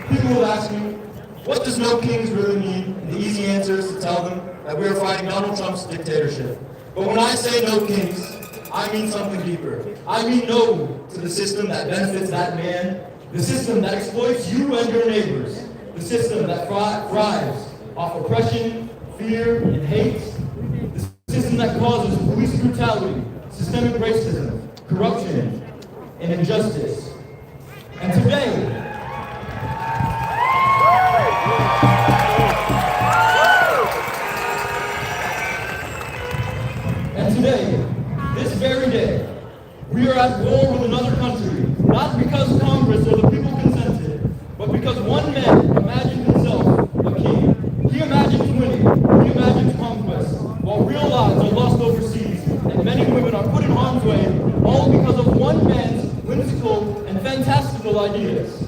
[SPEAKER 8] People will ask me, what does no kings really mean? And the easy answer is to tell them that we are fighting Donald Trump's dictatorship. But when I say no kings, I mean something deeper. I mean no to the system that benefits that man, the system that exploits you and your neighbors, the system that thrives off oppression, fear, and hate, the system that causes police brutality, systemic racism, corruption, and injustice. And today, this very day, we are at war with another country, not because Congress or the people consented, but because one man imagined himself a king. He imagined winning, he imagined conquest, while real lives are lost overseas, and men and women are put in harm's way, all because of one man's whimsical and fantastical ideas.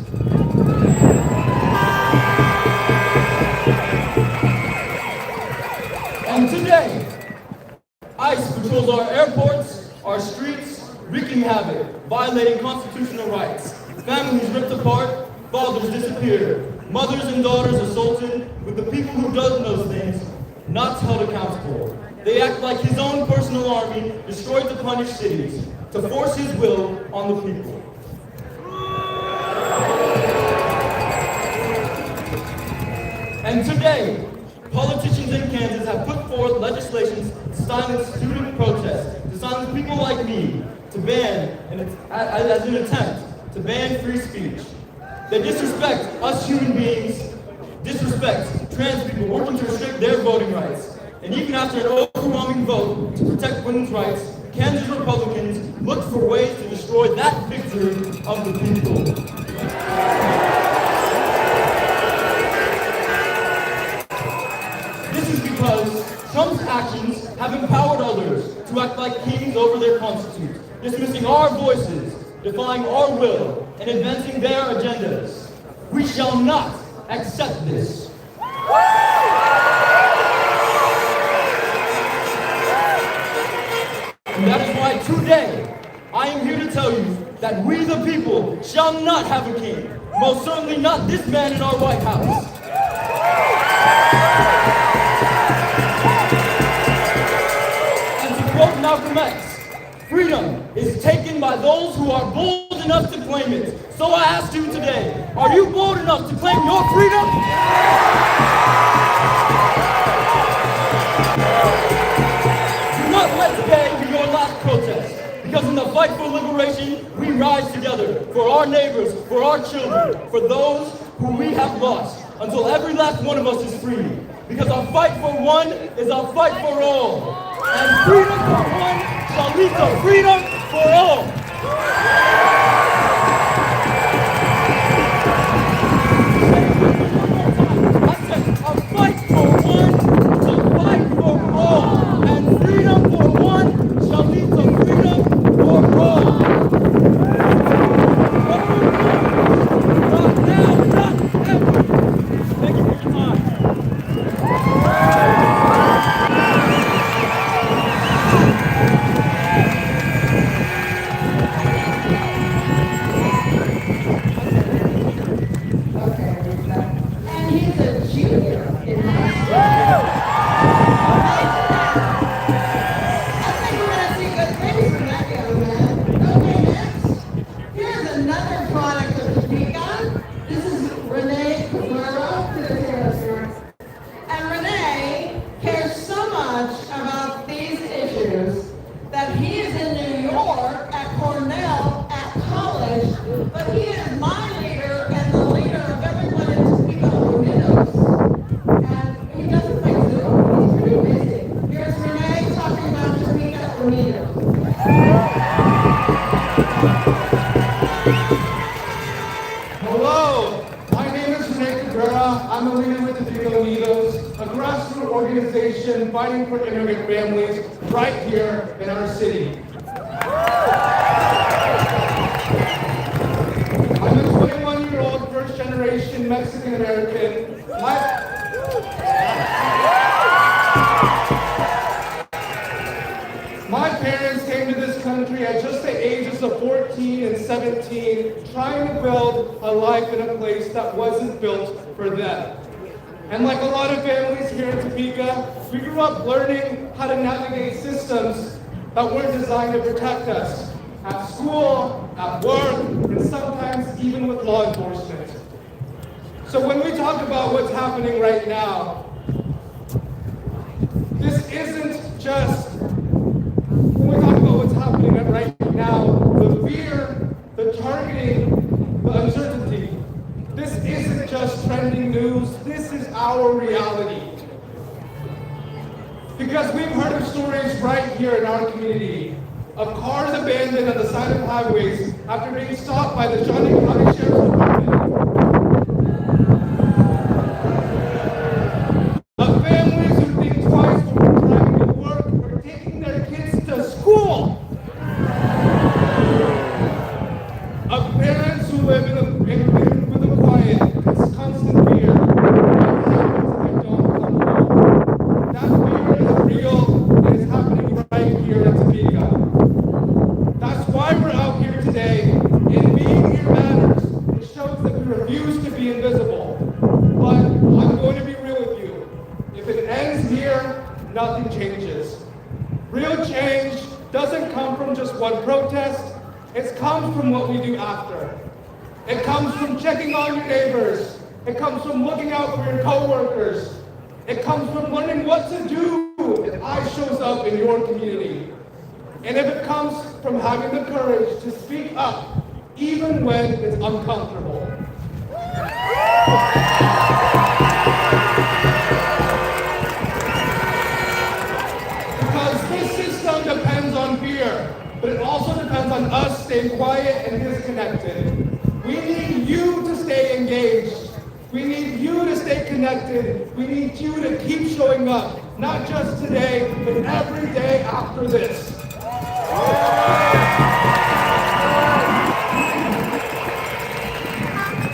[SPEAKER 8] And today, ICE patrols our airports, our streets, wreaking havoc, violating constitutional rights. Families ripped apart, fathers disappeared, mothers and daughters assaulted, with the people who done those things not held accountable. They act like his own personal army destroyed the punished cities to force his will on the people. And And today, politicians in Kansas have put forth legislation to silence student protests, to silence people like me, to ban, as an attempt to ban free speech. They disrespect us human beings, disrespect trans people working to restrict their voting rights. And even after an overwhelming vote to protect women's rights, Kansas Republicans look for ways to destroy that victory of the people. This is because Trump's actions have empowered others to act like kings over their constitute, dismissing our voices, defying our will, and advancing their agendas. We shall not accept this. And that is why today, I am here to tell you that we the people shall not have a king. Most certainly not this man in our White House. And to quote Malcolm X, freedom is taken by those who are bold enough to claim it. So I ask you today, are you bold enough to claim your freedom? Do not let today be your last protest. Because in the fight for liberation, we rise together for our neighbors, for our children, for those who we have lost, until every last one of us is free. Because our fight for one is our fight for all. And freedom for one shall lead to freedom for all. I said, a fight for one is a fight for all. And freedom for one shall lead to freedom for all. Not now, not ever. Thank you for your time.
[SPEAKER 5] And he's a junior in high school. I think we're going to see good things from that young man. Okay, next. Here's another product of Topeka. This is Renee Cabrera. And Renee cares so much about these issues that he is in New York at Cornell at college, but he is my leader and the leader of everyone in Topeka Unidos. And he doesn't make Zoom, he's pretty busy. Here's Renee talking about Topeka Unidos.
[SPEAKER 7] Hello, my name is Renee Cabrera. I'm a leader with the Topeka Unidos, a grassroots organization fighting for immigrant families right here in our city. I'm a 21-year-old first-generation Mexican-American. My parents came to this country at just the ages of 14 and 17, trying to build a life in a place that wasn't built for them. And like a lot of families here in Topeka, we grew up learning how to navigate systems that weren't designed to protect us at school, at work, and sometimes even with law enforcement. So when we talk about what's happening right now, this isn't just, when we talk about what's happening right now, the fear, the targeting, the uncertainty, this isn't just trending news, this is our reality. Because we've heard of stories right here in our community of cars abandoned on the side of highways after being stopped by the Shawnee County Sheriff's Department. Of families who think twice before driving to work or taking their kids to school. Of parents who live with a quiet, constant fear. That fear is real and is happening right here in Topeka. That's why we're out here today, and being here matters. It shows that we refuse to be invisible. But I'm going to be real with you. If it ends here, nothing changes. Real change doesn't come from just one protest, it comes from what we do after. It comes from checking on your neighbors,
[SPEAKER 9] It comes from looking out for your coworkers. It comes from learning what to do if ICE shows up in your community. And if it comes from having the courage to speak up, even when it's uncomfortable. Because this system depends on fear, but it also depends on us staying quiet and disconnected. We need you to stay engaged. We need you to stay connected. We need you to keep showing up, not just today, but every day after this.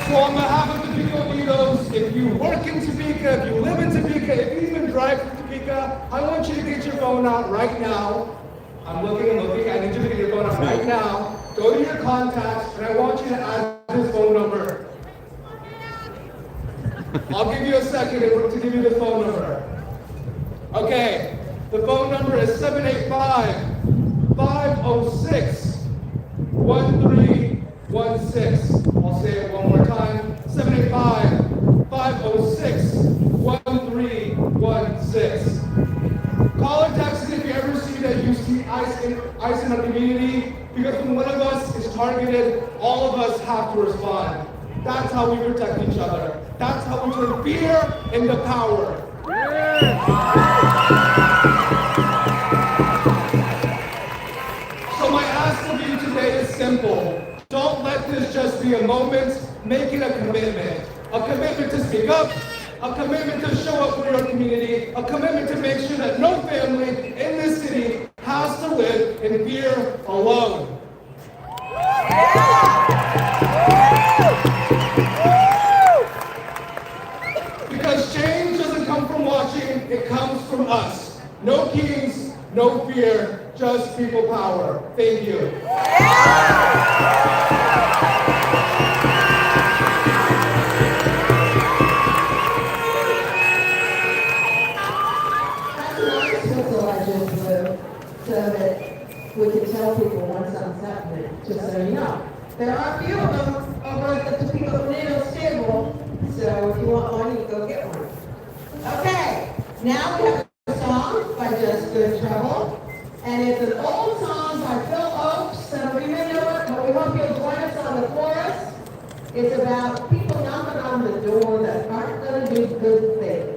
[SPEAKER 9] So on behalf of the Topeka Amigos, if you work in Topeka, if you live in Topeka, if you even drive to Topeka, I want you to get your phone out right now. I'm looking, I need you to get your phone out right now. Go to your contacts, and I want you to add this phone number. I'll give you a second to give you the phone number. Okay, the phone number is 785-506-1316. I'll say it one more time, 785-506-1316. Call or text us if you ever see that you see ICE in our community, because when one of us is targeted, all of us have to respond. That's how we protect each other. That's how we turn fear into power. So my ask of you today is simple. Don't let this just be a moment. Make it a commitment. A commitment to speak up. A commitment to show up for your community. A commitment to make sure that no family in this city has to live in fear alone. Because change doesn't come from watching, it comes from us. No kings, no fear, just people power. Thank you.
[SPEAKER 5] So that we can tell people when something's happening, just so you know. There are a few of them over at the Topeka Tornadoes table, so if you want one, you go get one. Okay, now we have a song by Just Good Trouble, and it's an old song by Phil Oakes. Some of you may know it, but we hope you'll join us on the chorus. It's about people knocking on the door that aren't going to do good things.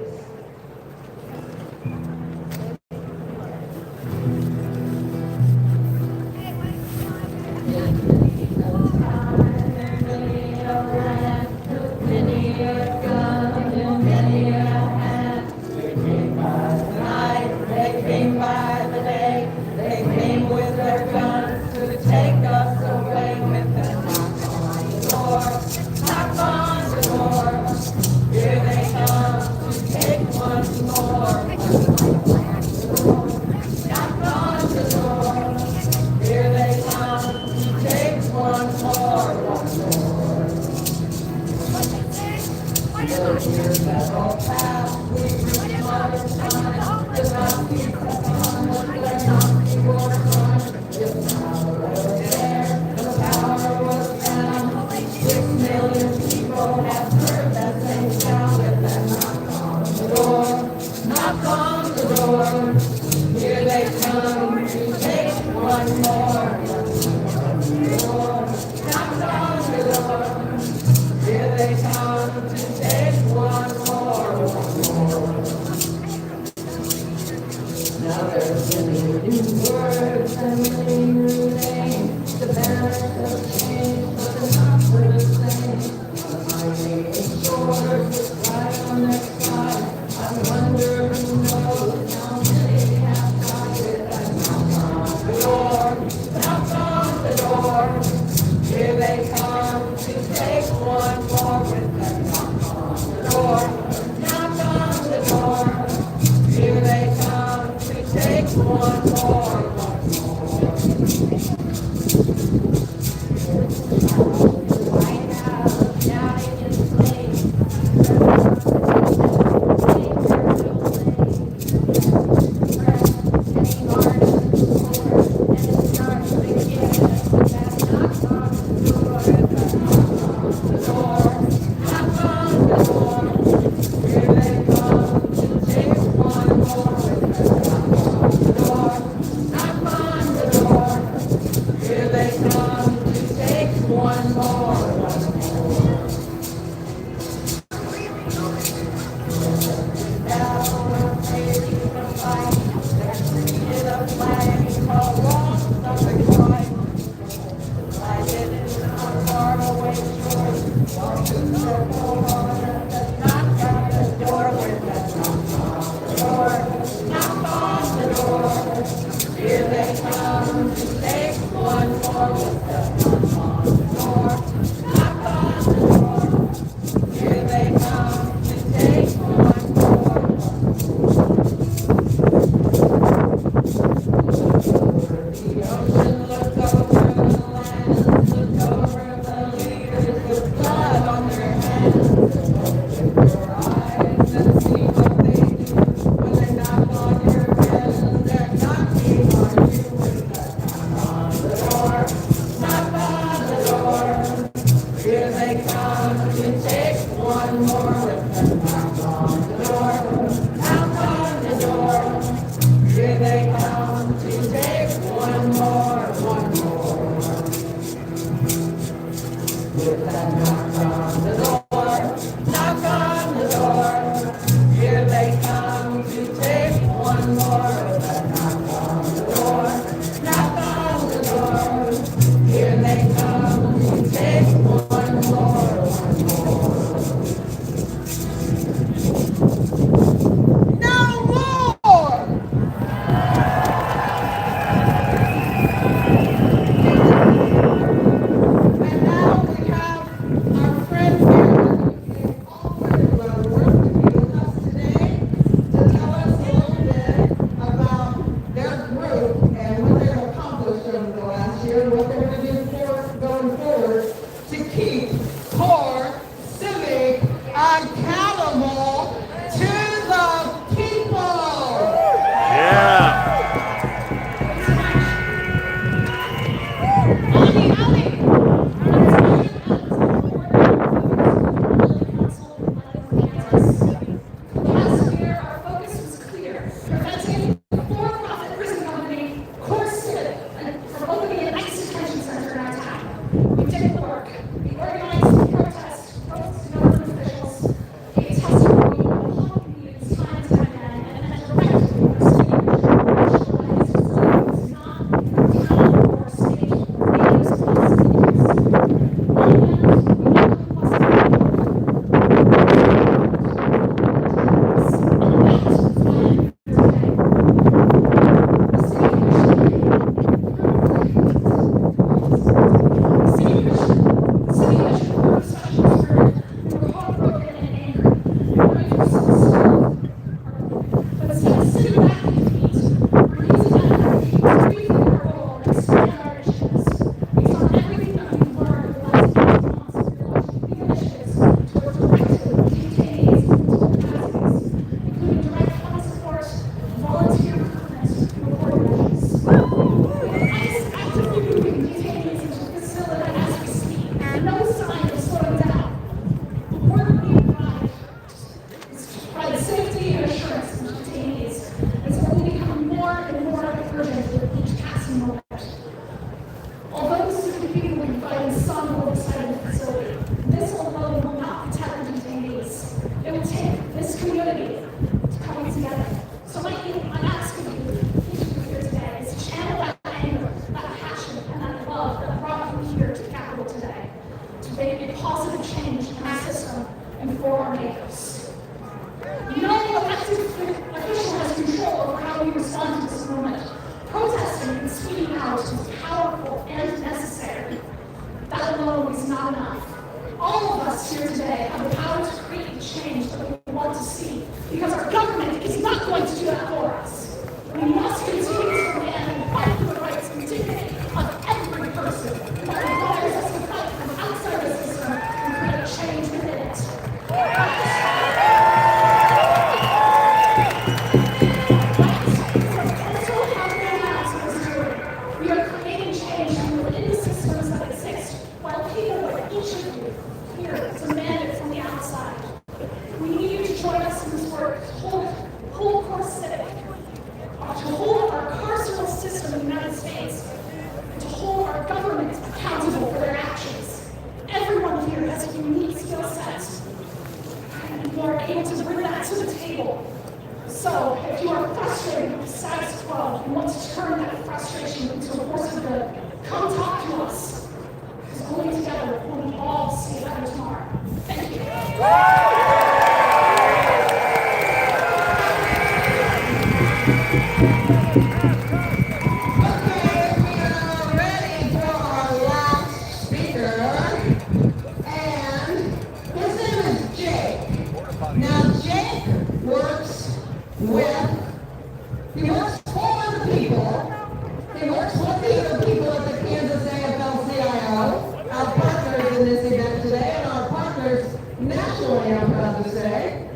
[SPEAKER 5] internationally, I'm proud to say.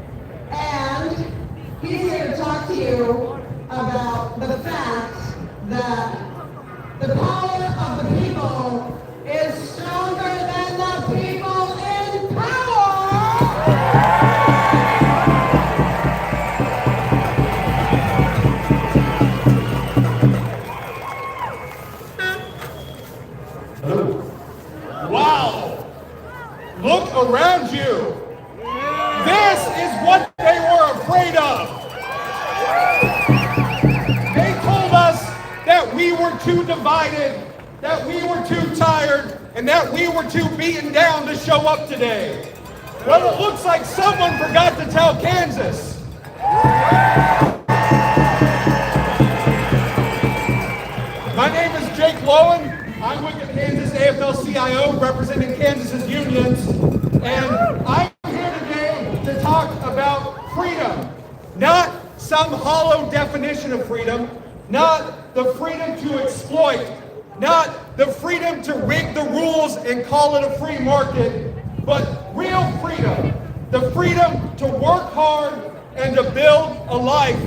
[SPEAKER 5] And he's here to talk to you about the fact that the power of the people is stronger than the people in power.
[SPEAKER 9] Wow! Look around you. This is what they were afraid of. They told us that we were too divided, that we were too tired, and that we were too beaten down to show up today. Well, it looks like someone forgot to tell Kansas. My name is Jake Lowen. I'm with the Kansas AFL-CIO representing Kansas's unions, and I'm here today to talk about freedom. Not some hollow definition of freedom, not the freedom to exploit, not the freedom to rig the rules and call it a free market, but real freedom, the freedom to work hard and to build a life,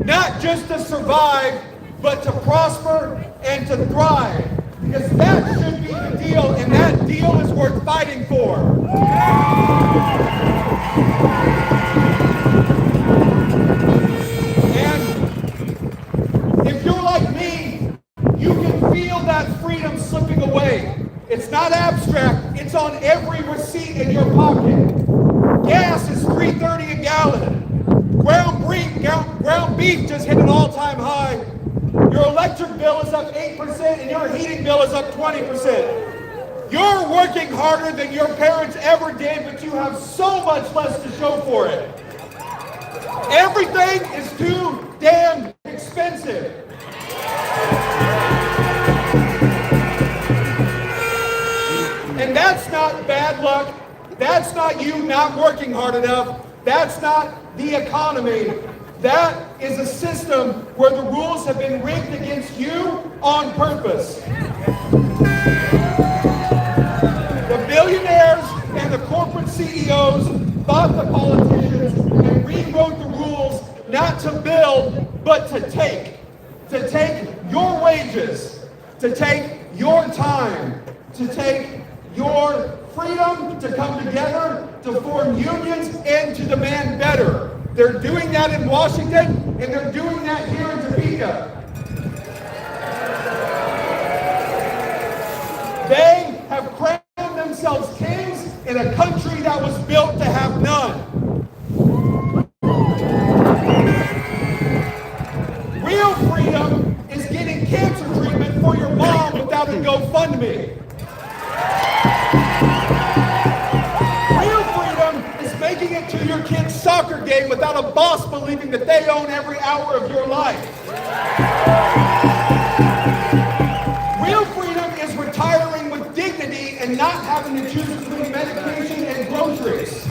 [SPEAKER 9] not just to survive, but to prosper and to thrive. Because that should be the deal, and that deal is worth fighting for. And if you're like me, you can feel that freedom slipping away. It's not abstract, it's on every receipt in your pocket. Gas is $3.30 a gallon. Ground beef just hit an all-time high. Your electric bill is up 8% and your heating bill is up 20%. You're working harder than your parents ever did, but you have so much less to show for it. Everything is too damn expensive. And that's not bad luck. That's not you not working hard enough. That's not the economy. That is a system where the rules have been rigged against you on purpose. The billionaires and the corporate CEOs bought the politicians and rewrote the rules not to build, but to take. To take your wages, to take your time, to take your freedom to come together, to form unions, and to demand better. They're doing that in Washington, and they're doing that here in Topeka. They have crowned themselves kings in a country that was built to have none. Real freedom is getting cancer treatment for your mom without a GoFundMe. Making it to your kid's soccer game without a boss believing that they own every hour of your life. Real freedom is retiring with dignity and not having to choose between medication and groceries.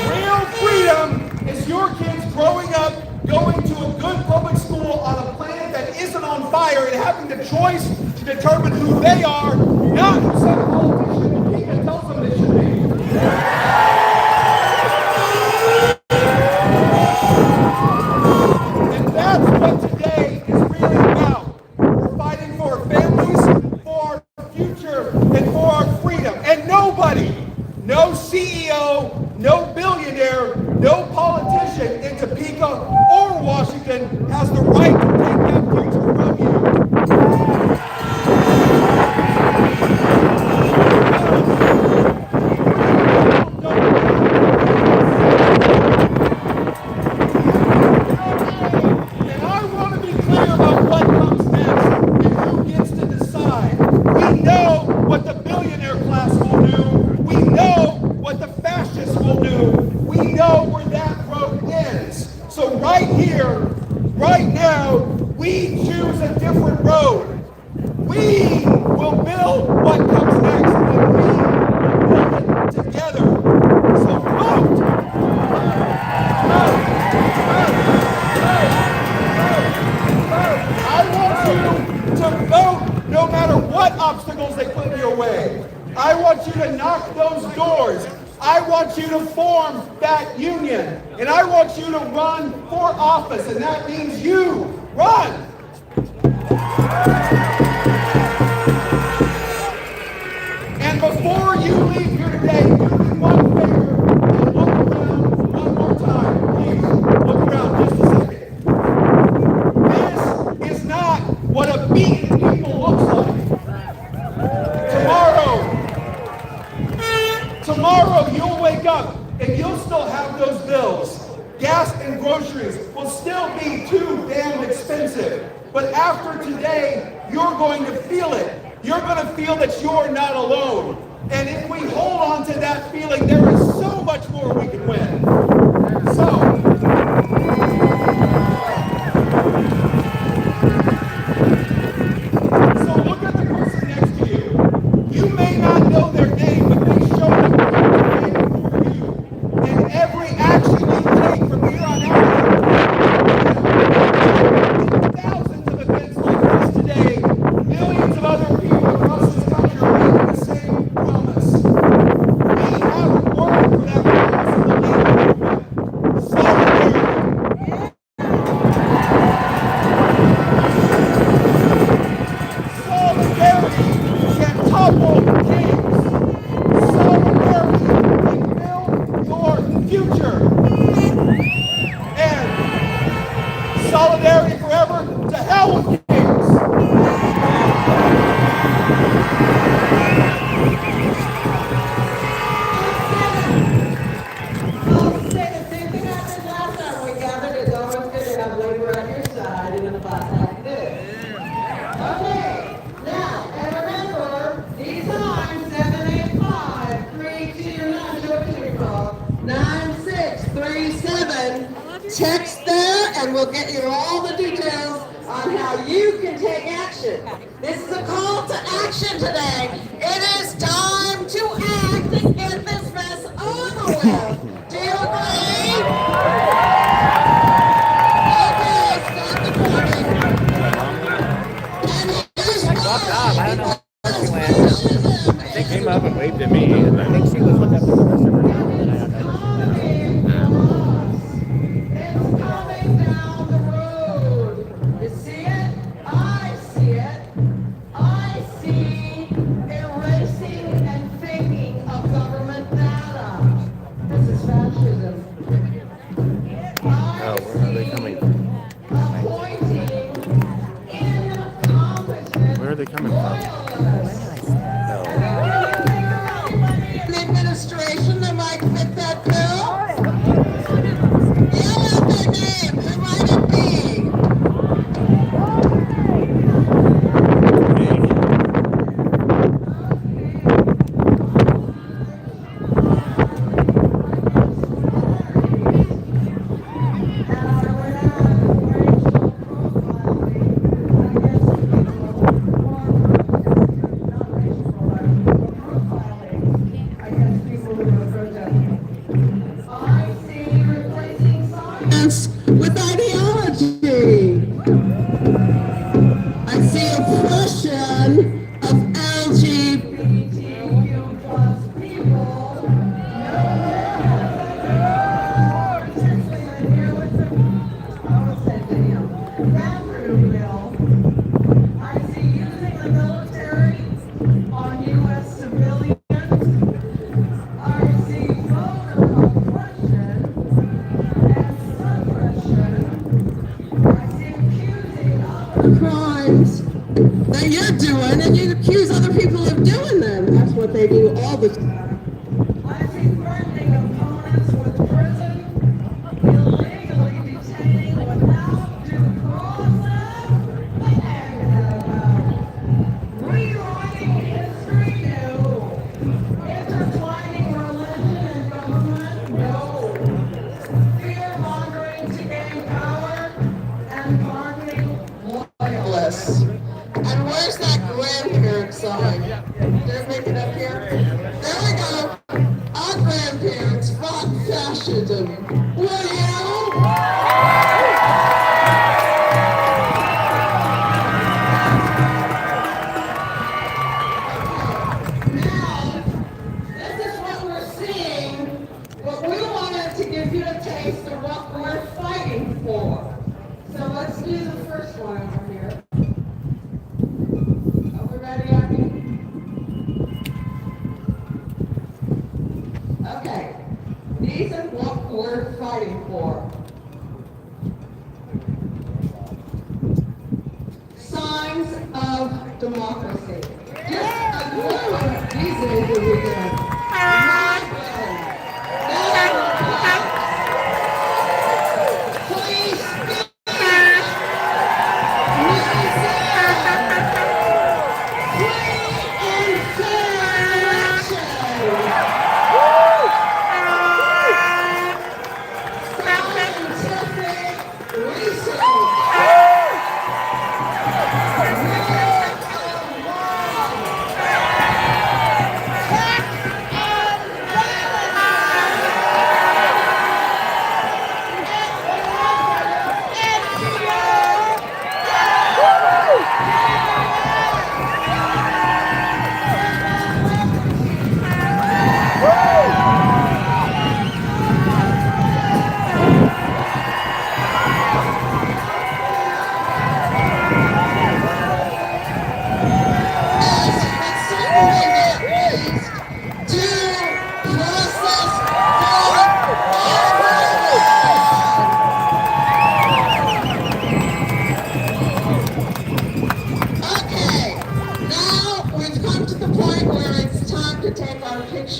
[SPEAKER 9] Real freedom is your kids growing up, going to a good public school on a planet that isn't on fire and having the choice to determine who they are, not who some politician tells them they should be. And that's what today is really about. We're fighting for our families, for our future, and for our freedom. And nobody, no CEO, no billionaire, no politician in Topeka or Washington has the right to take that future from you. I want you to knock those doors. I want you to form that union. And I want you to run for office. And that means you run. And before you leave here today, do me one favor and look around one more time. Please, look around just a second. This is not what a beaten people looks like. Tomorrow you'll wake up and you'll still have those bills. Gas and groceries will still be too damn expensive. But after today, you're going to feel it. You're going to feel that you're not alone. And if we hold on to that feeling, there is so much more we can win. So look at the person next to you. You may not know their name, but they showed up today for you. And every action you take from here on out, thousands of events like this today, millions of other people across this country are making the same promise. We haven't worked for that promise in the name of solidarity. Solidarity can topple kings. Solidarity can build your future. And solidarity forever, to hell with kings.
[SPEAKER 5] I'll say the same thing I did last time we gathered. It's always good to have labor on your side in a class like this. Okay, now, and remember, these times, 785-329-9637. Text there, and we'll get you all the details on how you can take action. This is a call to action today. It is time to act and get this mess over with. Do you agree? Okay, stop the recording. And here's why.
[SPEAKER 1] I don't know where she went. She came up and waved at me, and I think she was looking up at the rest of her family.
[SPEAKER 5] It's coming down the road. You see it? I see it. I see erasing and faking of government data. This is fascism.
[SPEAKER 1] Oh, where are they coming from?
[SPEAKER 5] Appointing incompetent
[SPEAKER 1] Where are they coming from? No.
[SPEAKER 5] the administration that might fit that bill. Yell out their name. Who might it be? I see replacing science with ideology. I see oppression of LGBTQ plus people. I see using the military on U.S. civilians. I see voter oppression and suppression. I see accusing other crimes that you're doing, and you accuse other people of doing them. That's what they do all the time. I see threatening opponents with prison, illegally detaining without due process, and rewriting history new. Intertwining religion and government, no. Fear-mongering to gain power and targeting loyalists. And where's that grandparent sign? Did I make it up here? There we go. Our grandparents fought fascism. Will you? Now, ready, Abby? Okay. These are what we're fighting for. Signs of democracy. Just as well these days that we get. Please speak.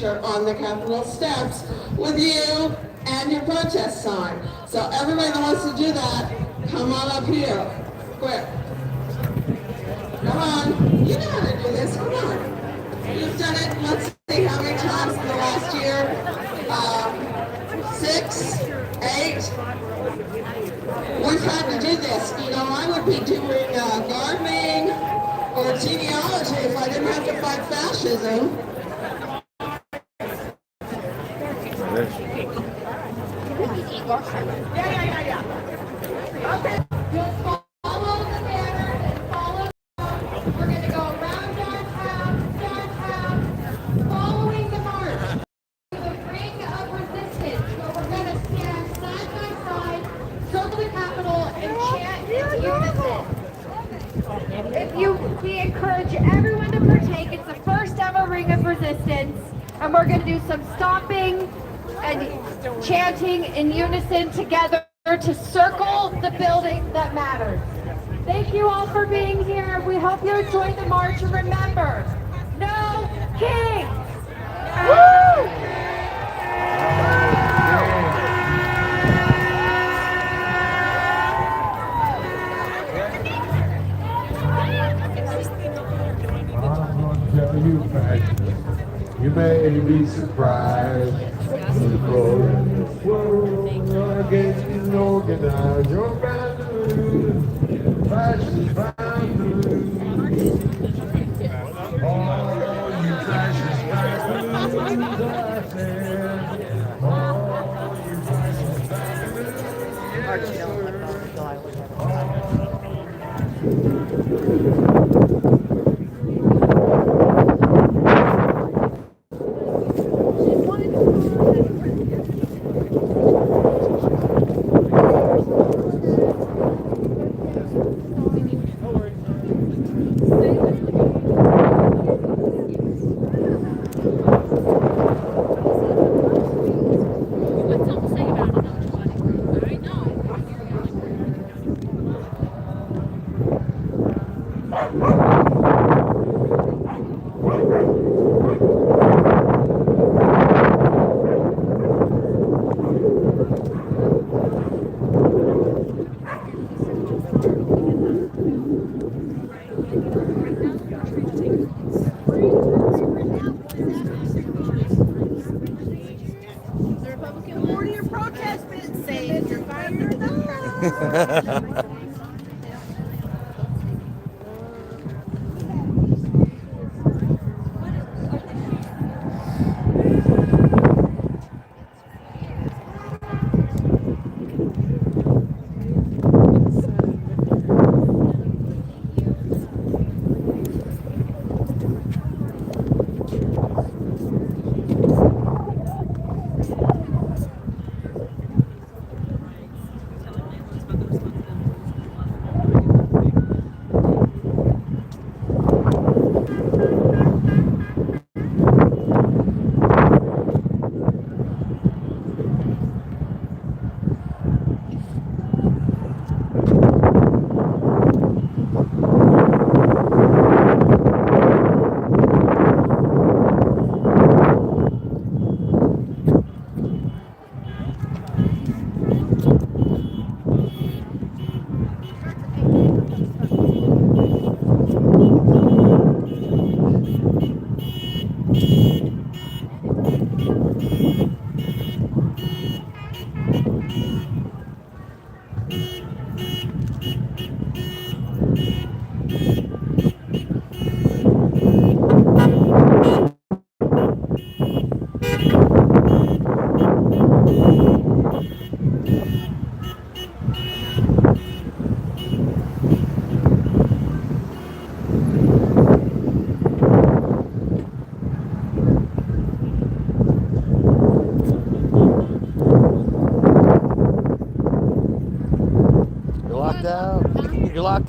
[SPEAKER 5] On the Capitol steps with you and your protest sign. So everybody that wants to do that, come on up here, quick. Come on, you know how to do this, come on. You've done it, let's see how many times in the last year. 6, 8. We've had to do this. You know, I would be doing gardening or genealogy if I didn't have to fight fascism.
[SPEAKER 3] Okay. Just follow the banner and follow. We're going to go around downtown, following the march. The ring of resistance, where we're going to stand side by side, circle the Capitol, and chant in unison. We encourage everyone to partake. It's the first ever ring of resistance, and we're going to do some stomping and chanting in unison together to circle the building that matters. Thank you all for being here. We hope you enjoyed the march, and remember, no kings! Woo!
[SPEAKER 7] I'm going to tell you fashion. You may be surprised. The world against organized. You're bound to lose. Fashion's bound to lose. Oh, you fashion's bound to lose, I said. Oh, you fashion's bound to lose.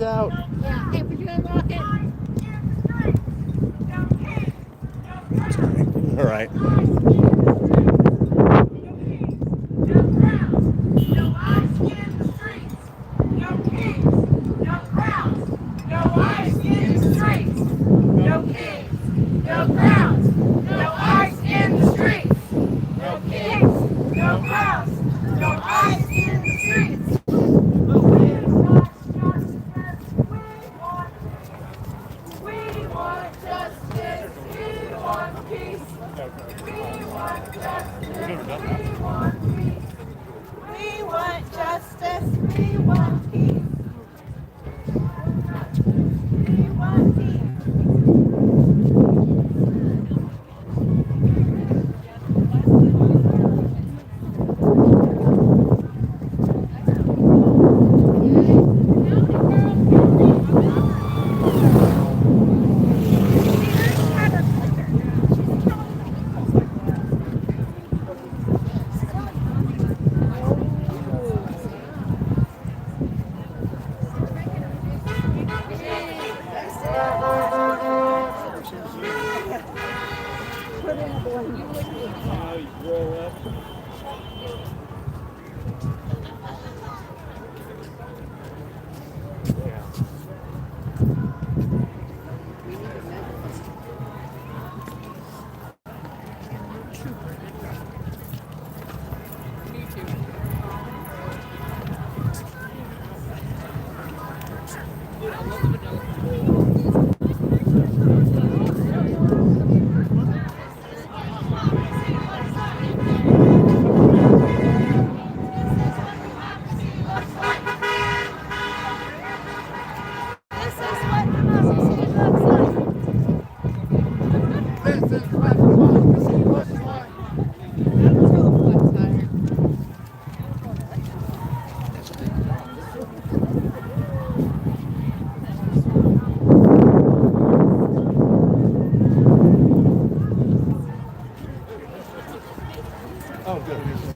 [SPEAKER 1] locked out.
[SPEAKER 4] Yeah. Hey, put your unlock it.
[SPEAKER 1] All right.
[SPEAKER 4] We want justice. We want peace. We want peace.
[SPEAKER 1] Oh, good.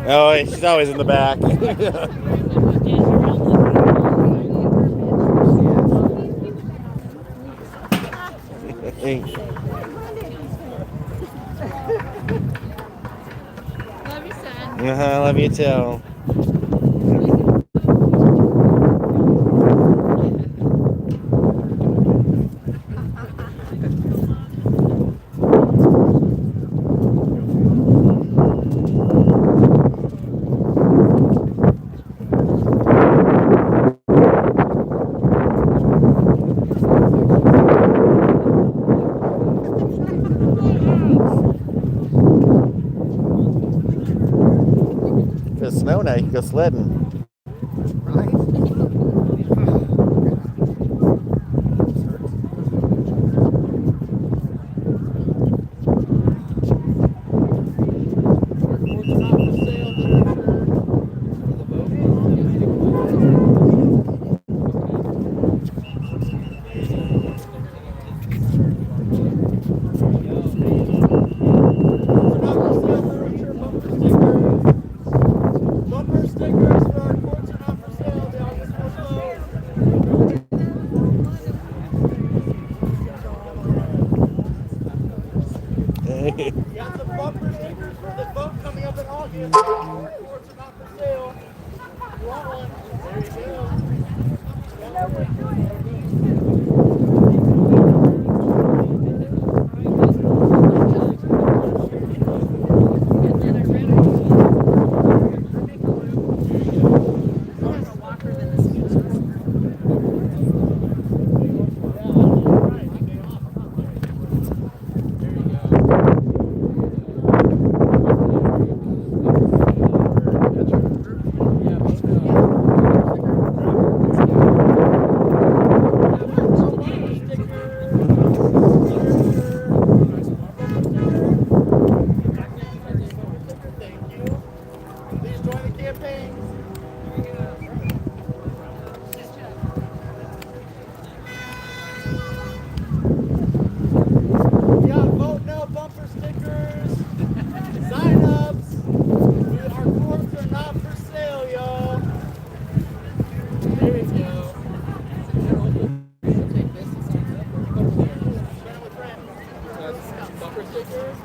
[SPEAKER 1] Oh, she's always in the back.
[SPEAKER 2] Love you, son.
[SPEAKER 1] Love you too. If it's snow now, you can go sledding.
[SPEAKER 8] Bumper stickers for our courts are not for sale. The August 4th vote. We got some bumper stickers for the vote coming up in August. Courts are not for sale. You want one? There you go. Please join the campaign. We got vote no bumper stickers, sign-ups. Our courts are not for sale, y'all. There you go. Bumper stickers.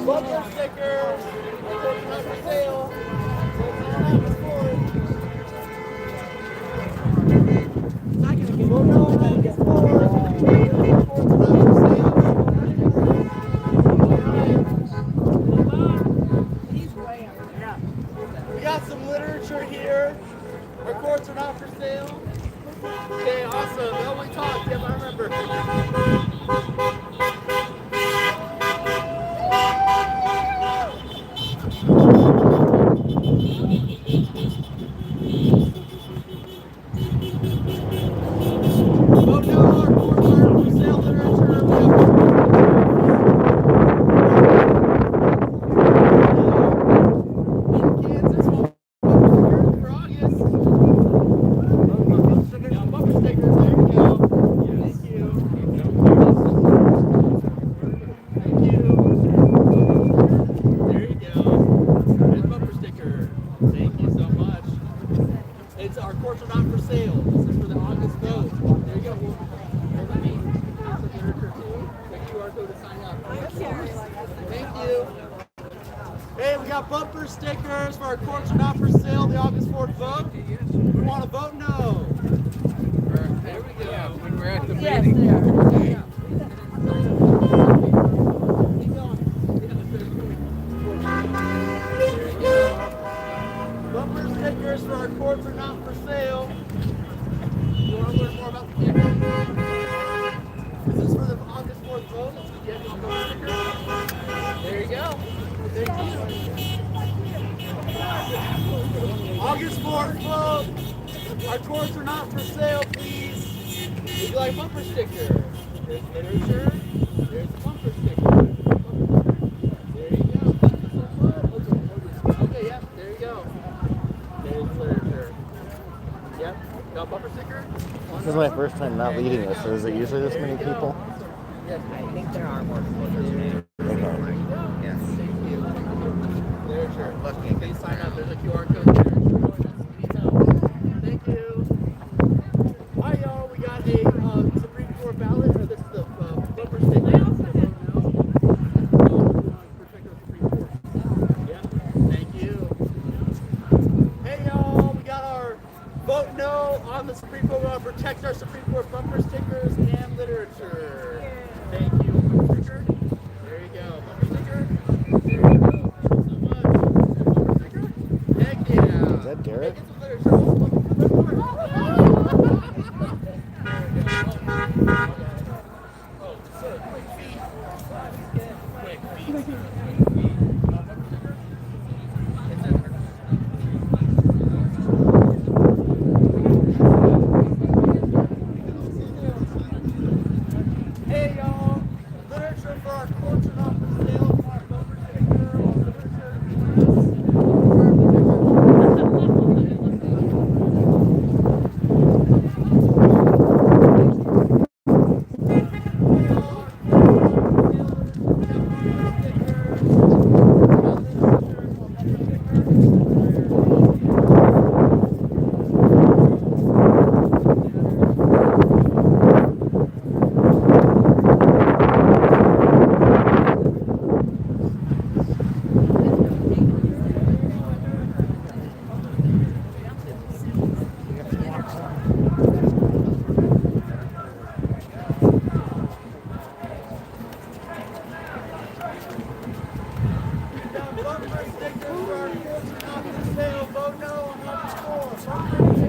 [SPEAKER 8] Bumper stickers. Our courts are not for sale. Vote no on August 4th. Vote no on August 4th. Our courts are not for sale. We got some literature here. Our courts are not for sale. Okay, awesome. Now we talk. Yep, I remember. Vote no, our courts aren't for sale literature. Kansas will for August. Now, bumper stickers, there you go. Thank you. Thank you. There you go. There's a bumper sticker. Thank you so much. It's our courts are not for sale. This is for the August vote. There you go. Let me get some literature too. The QR code to sign up. Thank you. Hey, we got bumper stickers for our courts are not for sale. The August 4th vote. We want to vote no. There we go. When we're at the meeting. Bumper stickers for our courts are not for sale. You want to learn more about the campaign? This is for the August 4th vote. Get your bumper stickers. There you go. Thank you. August 4th vote. Our courts are not for sale, please. Would you like bumper sticker? There's literature. There's a bumper sticker. There you go. Okay, yep, there you go. There's literature. Yep. Got bumper sticker?
[SPEAKER 1] This is my first time not leading this, so is it usually this many people?
[SPEAKER 2] I think there are more people here today.
[SPEAKER 1] Okay. literature. Look, you can sign up. There's a QR code there. Thank you. Hi, y'all. We got a Supreme Court ballot. This is the bumper sticker. Yeah. Thank you. Hey, y'all. We got our vote no on the Supreme Court. We want to protect our Supreme Court bumper stickers and literature. Thank you. Bumper sticker. There you go. Bumper sticker. There you go. Thank you so much. Bumper sticker. Heck yeah.
[SPEAKER 6] Is that Derek?
[SPEAKER 1] Hey, get some literature. Oh, sir, quick feet. Quick feet. Hey y'all, literature for our courts and off the sale, our bumper sticker, literature. Bumper stickers for our courts and off the sale, vote no on number 4. Bumper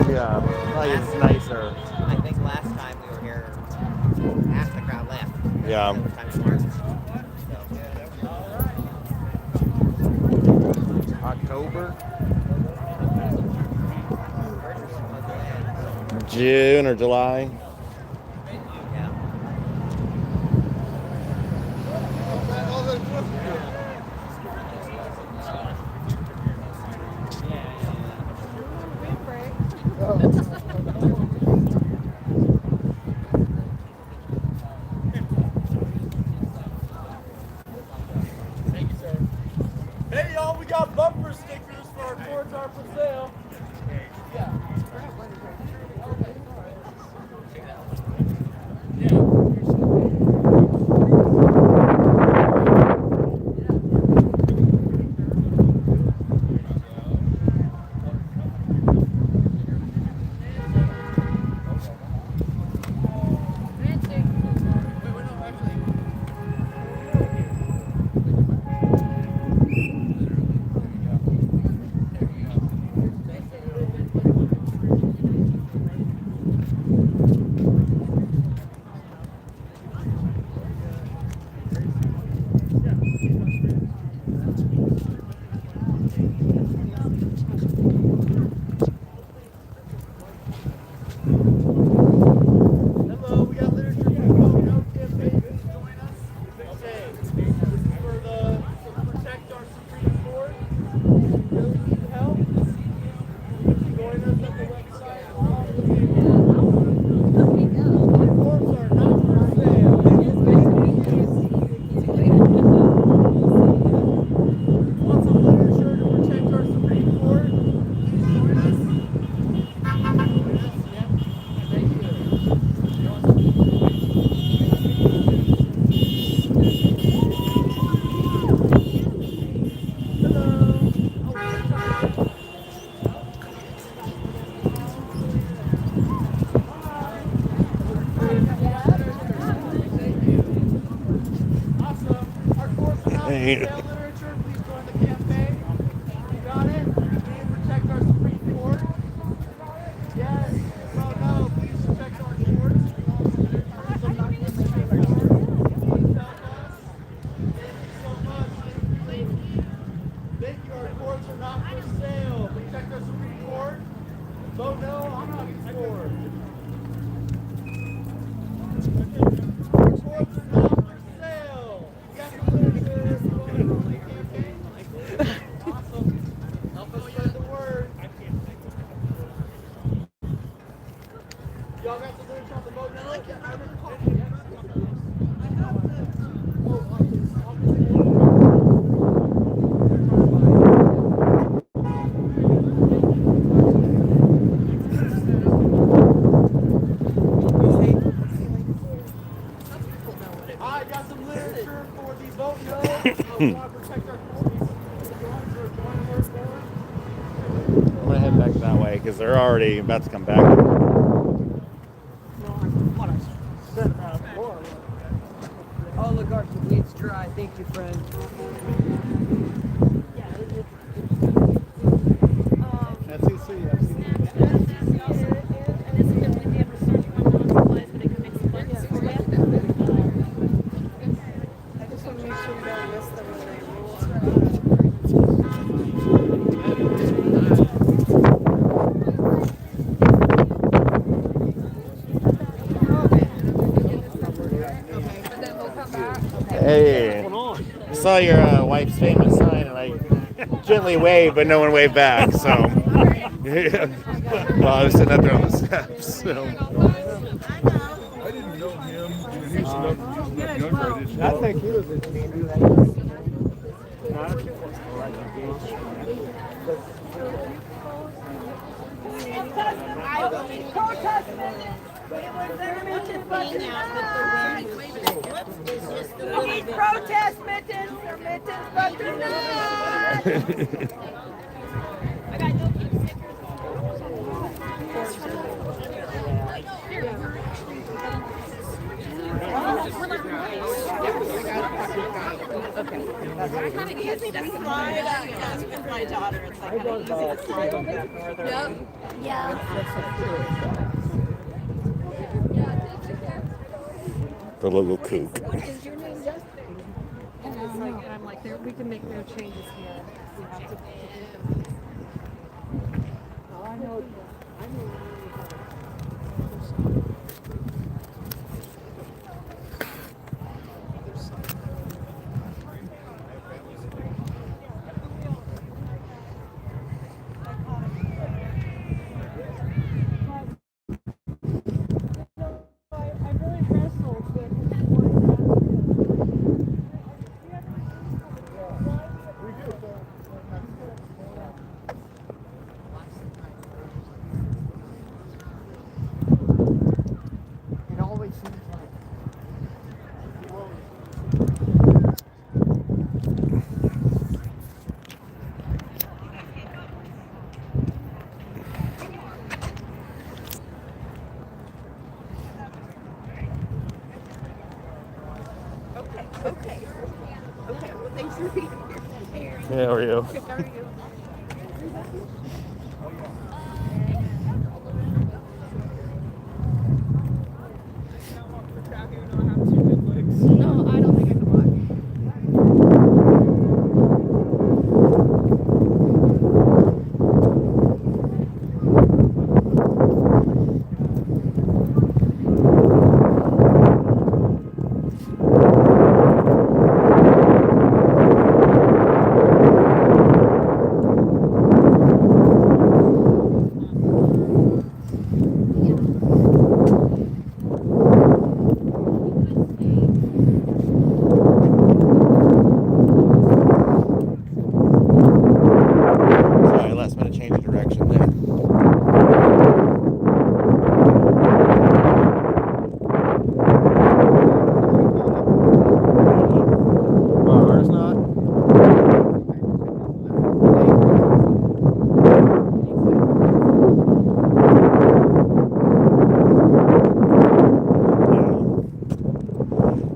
[SPEAKER 6] Yeah, probably it's nicer.
[SPEAKER 2] I think last time we were here, half the crowd left.
[SPEAKER 6] Yeah.
[SPEAKER 2] This time it's more.
[SPEAKER 6] October? June or July?
[SPEAKER 2] Yeah.
[SPEAKER 1] Thank you, sir. Hey, y'all, we got bumper stickers for our courts are for sale. Yeah.
[SPEAKER 6] Hey.
[SPEAKER 9] literature, please join the campaign. You got it? We need to protect our Supreme Court. Yes. No, please protect our courts. Thank you. Our courts are not for sale. Protect our Supreme Court. Vote no. I'm not for. Our courts are not for sale. You got the literature. Campaign. Awesome. Help us spread the word. Y'all got the literature on the vote no? I got some literature for the vote no. We want to protect our courts.
[SPEAKER 6] I'm gonna head back that way because they're already about to come back.
[SPEAKER 2] Oligarchy needs dry. Thank you, friend.
[SPEAKER 6] Hey, I saw your wife's famous sign and I gently waved, but no one waved back. So, well, I was sitting up there on the steps. So.
[SPEAKER 7] I didn't know him. He's not younger. I didn't
[SPEAKER 1] I
[SPEAKER 7] know.
[SPEAKER 1] think he was a
[SPEAKER 5] Protest mittens or mittens, but they're not. My daughter, it's like kind of easy to slide on that northern.
[SPEAKER 3] Yeah.
[SPEAKER 6] The little kook.
[SPEAKER 10] I'm like, we can make no changes here. We have to. Oh, I know.
[SPEAKER 5] Okay. Well, thanks for being here.
[SPEAKER 6] Yeah, how are you?
[SPEAKER 5] How are you?
[SPEAKER 10] No, I don't think I can walk.
[SPEAKER 6] Sorry, last minute change of direction there. Ours not.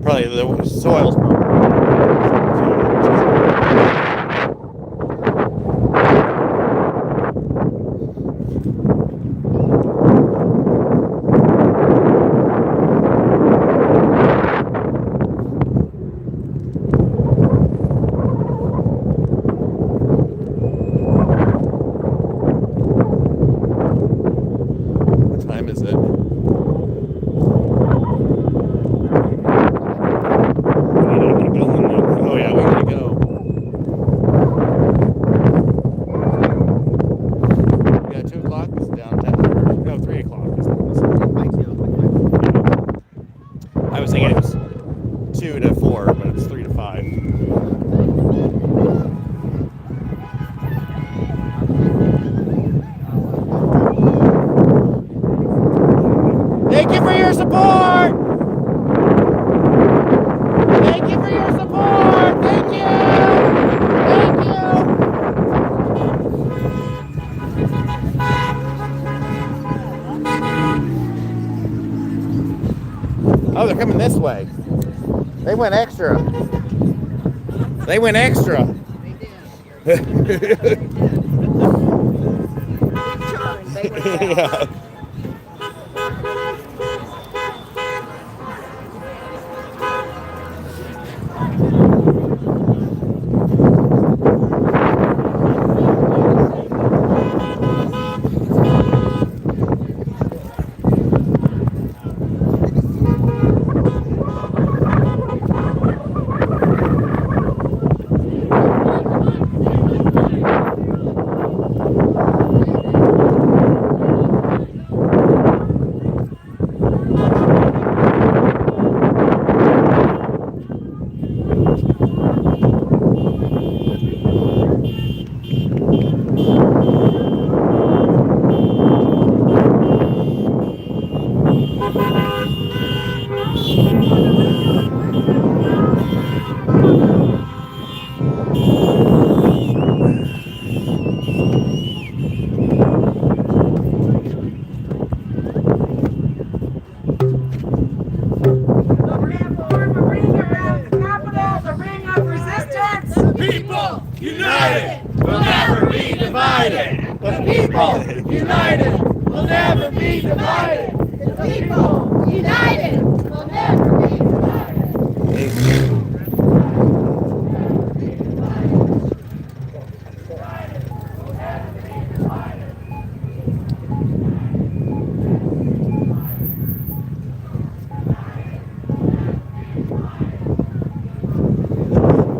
[SPEAKER 6] Probably the soil's probably went extra. They went extra. Yeah.
[SPEAKER 4] United will never be divided. The people united will never be divided. The people united will never be divided.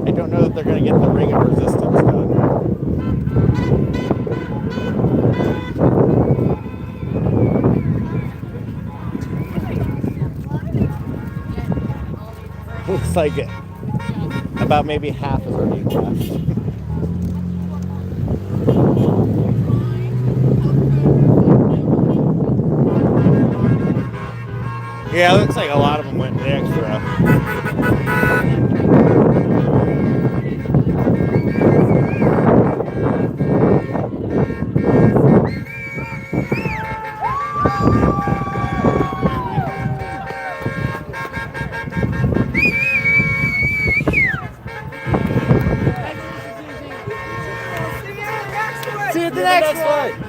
[SPEAKER 6] I don't know that they're going to get the ring of resistance done. Looks like it. About maybe half is already left. Yeah, it looks like a lot of them went the extra.
[SPEAKER 4] See you at the next one.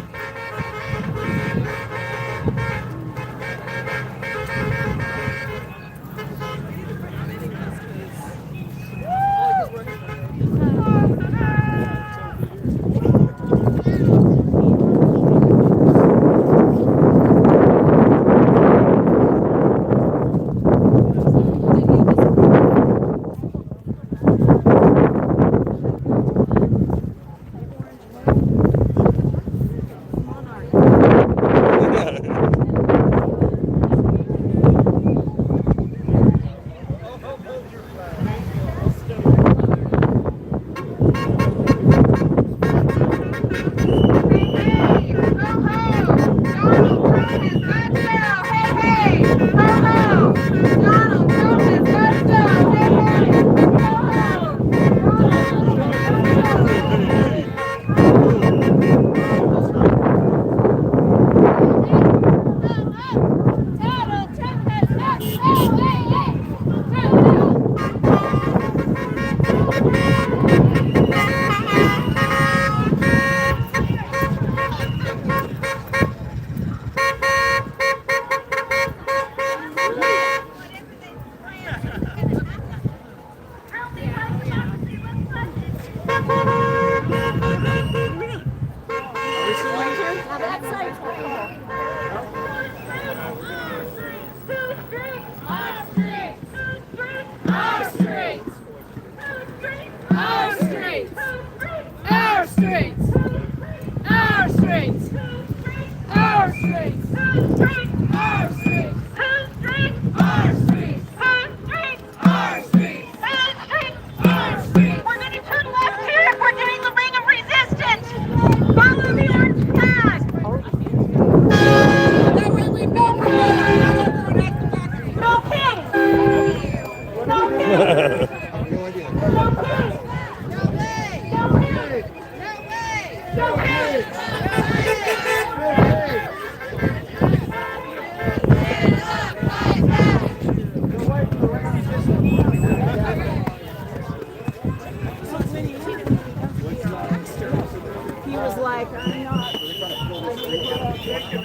[SPEAKER 5] like, I'm not.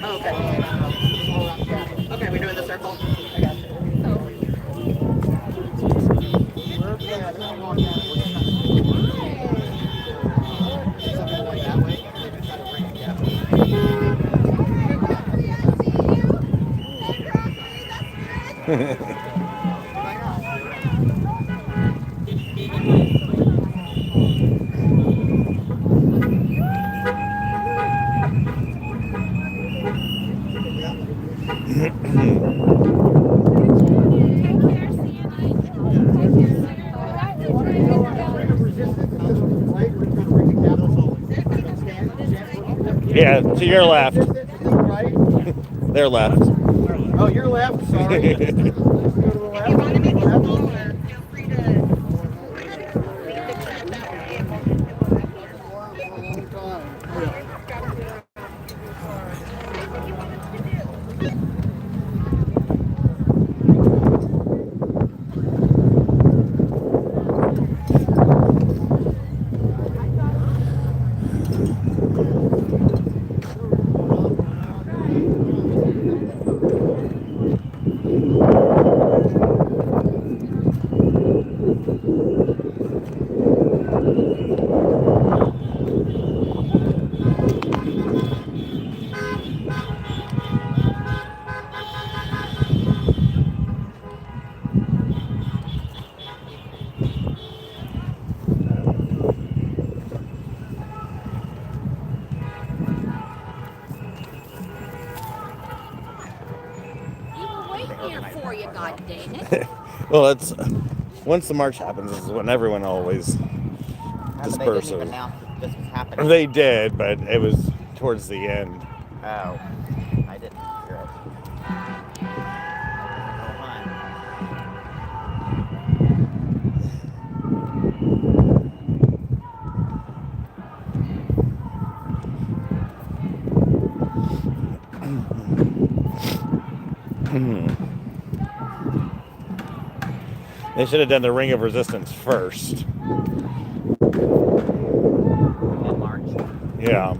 [SPEAKER 2] Okay. Okay, we're doing the circle. I got you.
[SPEAKER 6] Yeah, to your left. Their left.
[SPEAKER 1] Oh, your left. Sorry. Let's go to the left.
[SPEAKER 2] Feel free to.
[SPEAKER 11] For you, God dang it.
[SPEAKER 6] Well, it's once the march happens is when everyone always
[SPEAKER 2] They didn't
[SPEAKER 6] disperses.
[SPEAKER 2] even announce that this was happening.
[SPEAKER 6] They did, but it was towards the end.
[SPEAKER 2] Oh, I didn't hear it.
[SPEAKER 6] They should have done the Ring of Resistance first.
[SPEAKER 2] In March.
[SPEAKER 6] Yeah.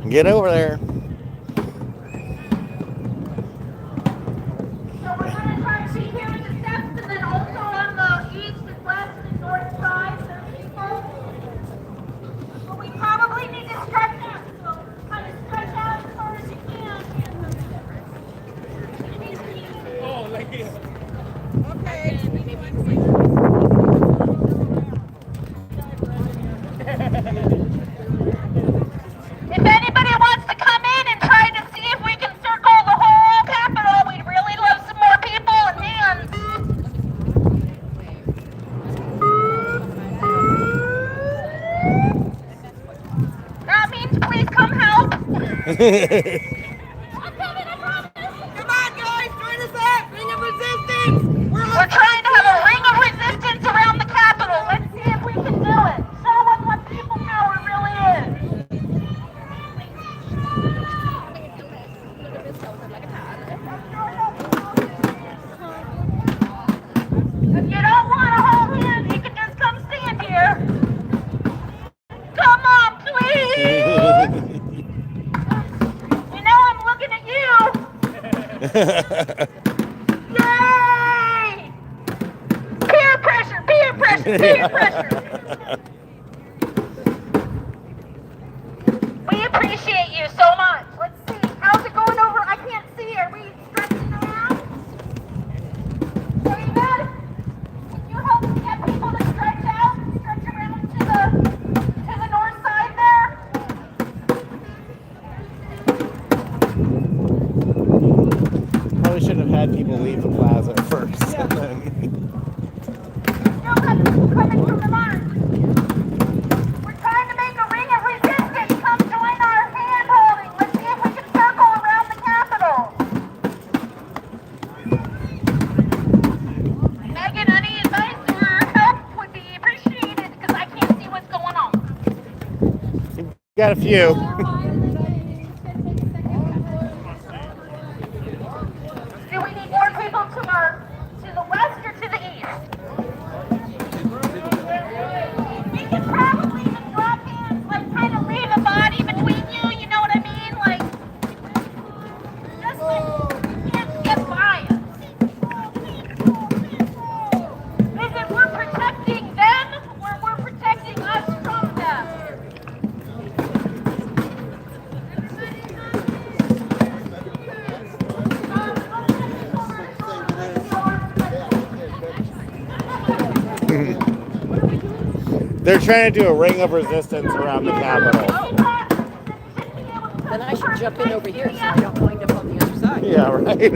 [SPEAKER 6] Get over there.
[SPEAKER 4] So we're going to try to be here at the steps and then also on the east and west and north sides of people. But we probably need to stretch out, so kind of stretch out as far as you can.
[SPEAKER 9] Oh, like this.
[SPEAKER 4] Okay. If anybody wants to come in and try to see if we can circle the whole Capitol, we'd really love some more people and hands. That means please come help. I'm coming, I promise. Come on, guys, join us at Ring of Resistance. We're trying to have a ring of resistance around the Capitol. Let's see if we can do it. Show them what people power really is. If you don't want to hold hands, you can just come stand here. Come on, please. You know I'm looking at you. Yay! Peer pressure, peer pressure, peer pressure. We appreciate you so much. Let's see. How's it going over? I can't see. Are we stretching around? David? Can you help me get people to stretch out? Stretch around to the
[SPEAKER 6] Got a few.
[SPEAKER 4] Do we need more people to the west or to the east? We can probably even drop in, like kind of leave a body between you, you know what I mean? Like, just like kids get by us. Is it we're protecting them or we're protecting us from them?
[SPEAKER 6] They're trying to do a ring of resistance around the Capitol.
[SPEAKER 11] Then I should jump in over here so I don't wind up on the other side.
[SPEAKER 6] Yeah, right.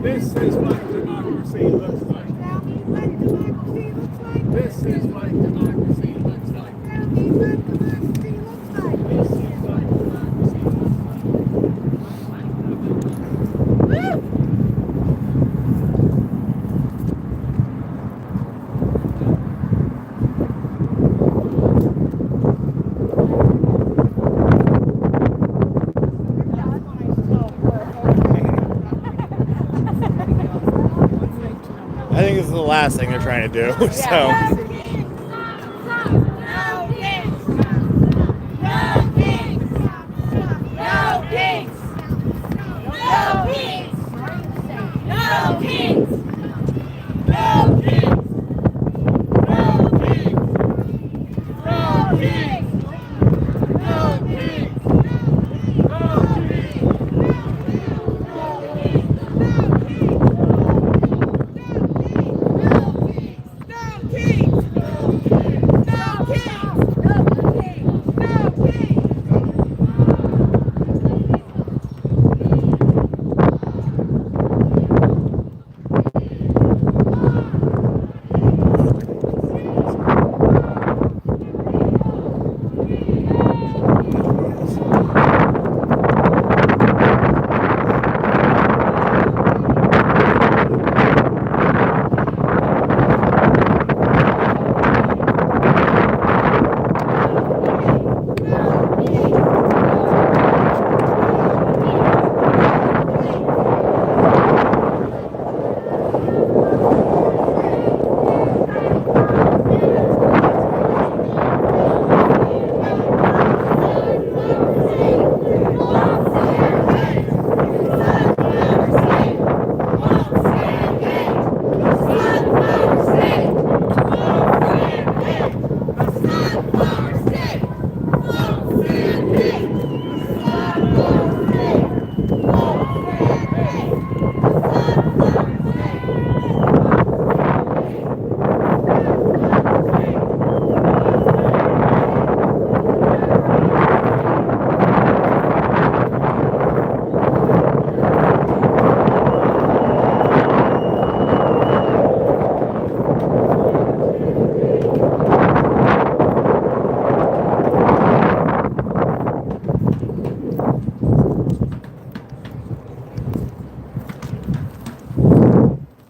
[SPEAKER 7] This is what democracy looks like. Tell me what democracy looks like. This is what democracy looks like. Tell me what democracy looks like. This is what democracy looks like. Woo!
[SPEAKER 6] I think this is the last thing they're trying to do. So.
[SPEAKER 7] No kings!
[SPEAKER 4] one.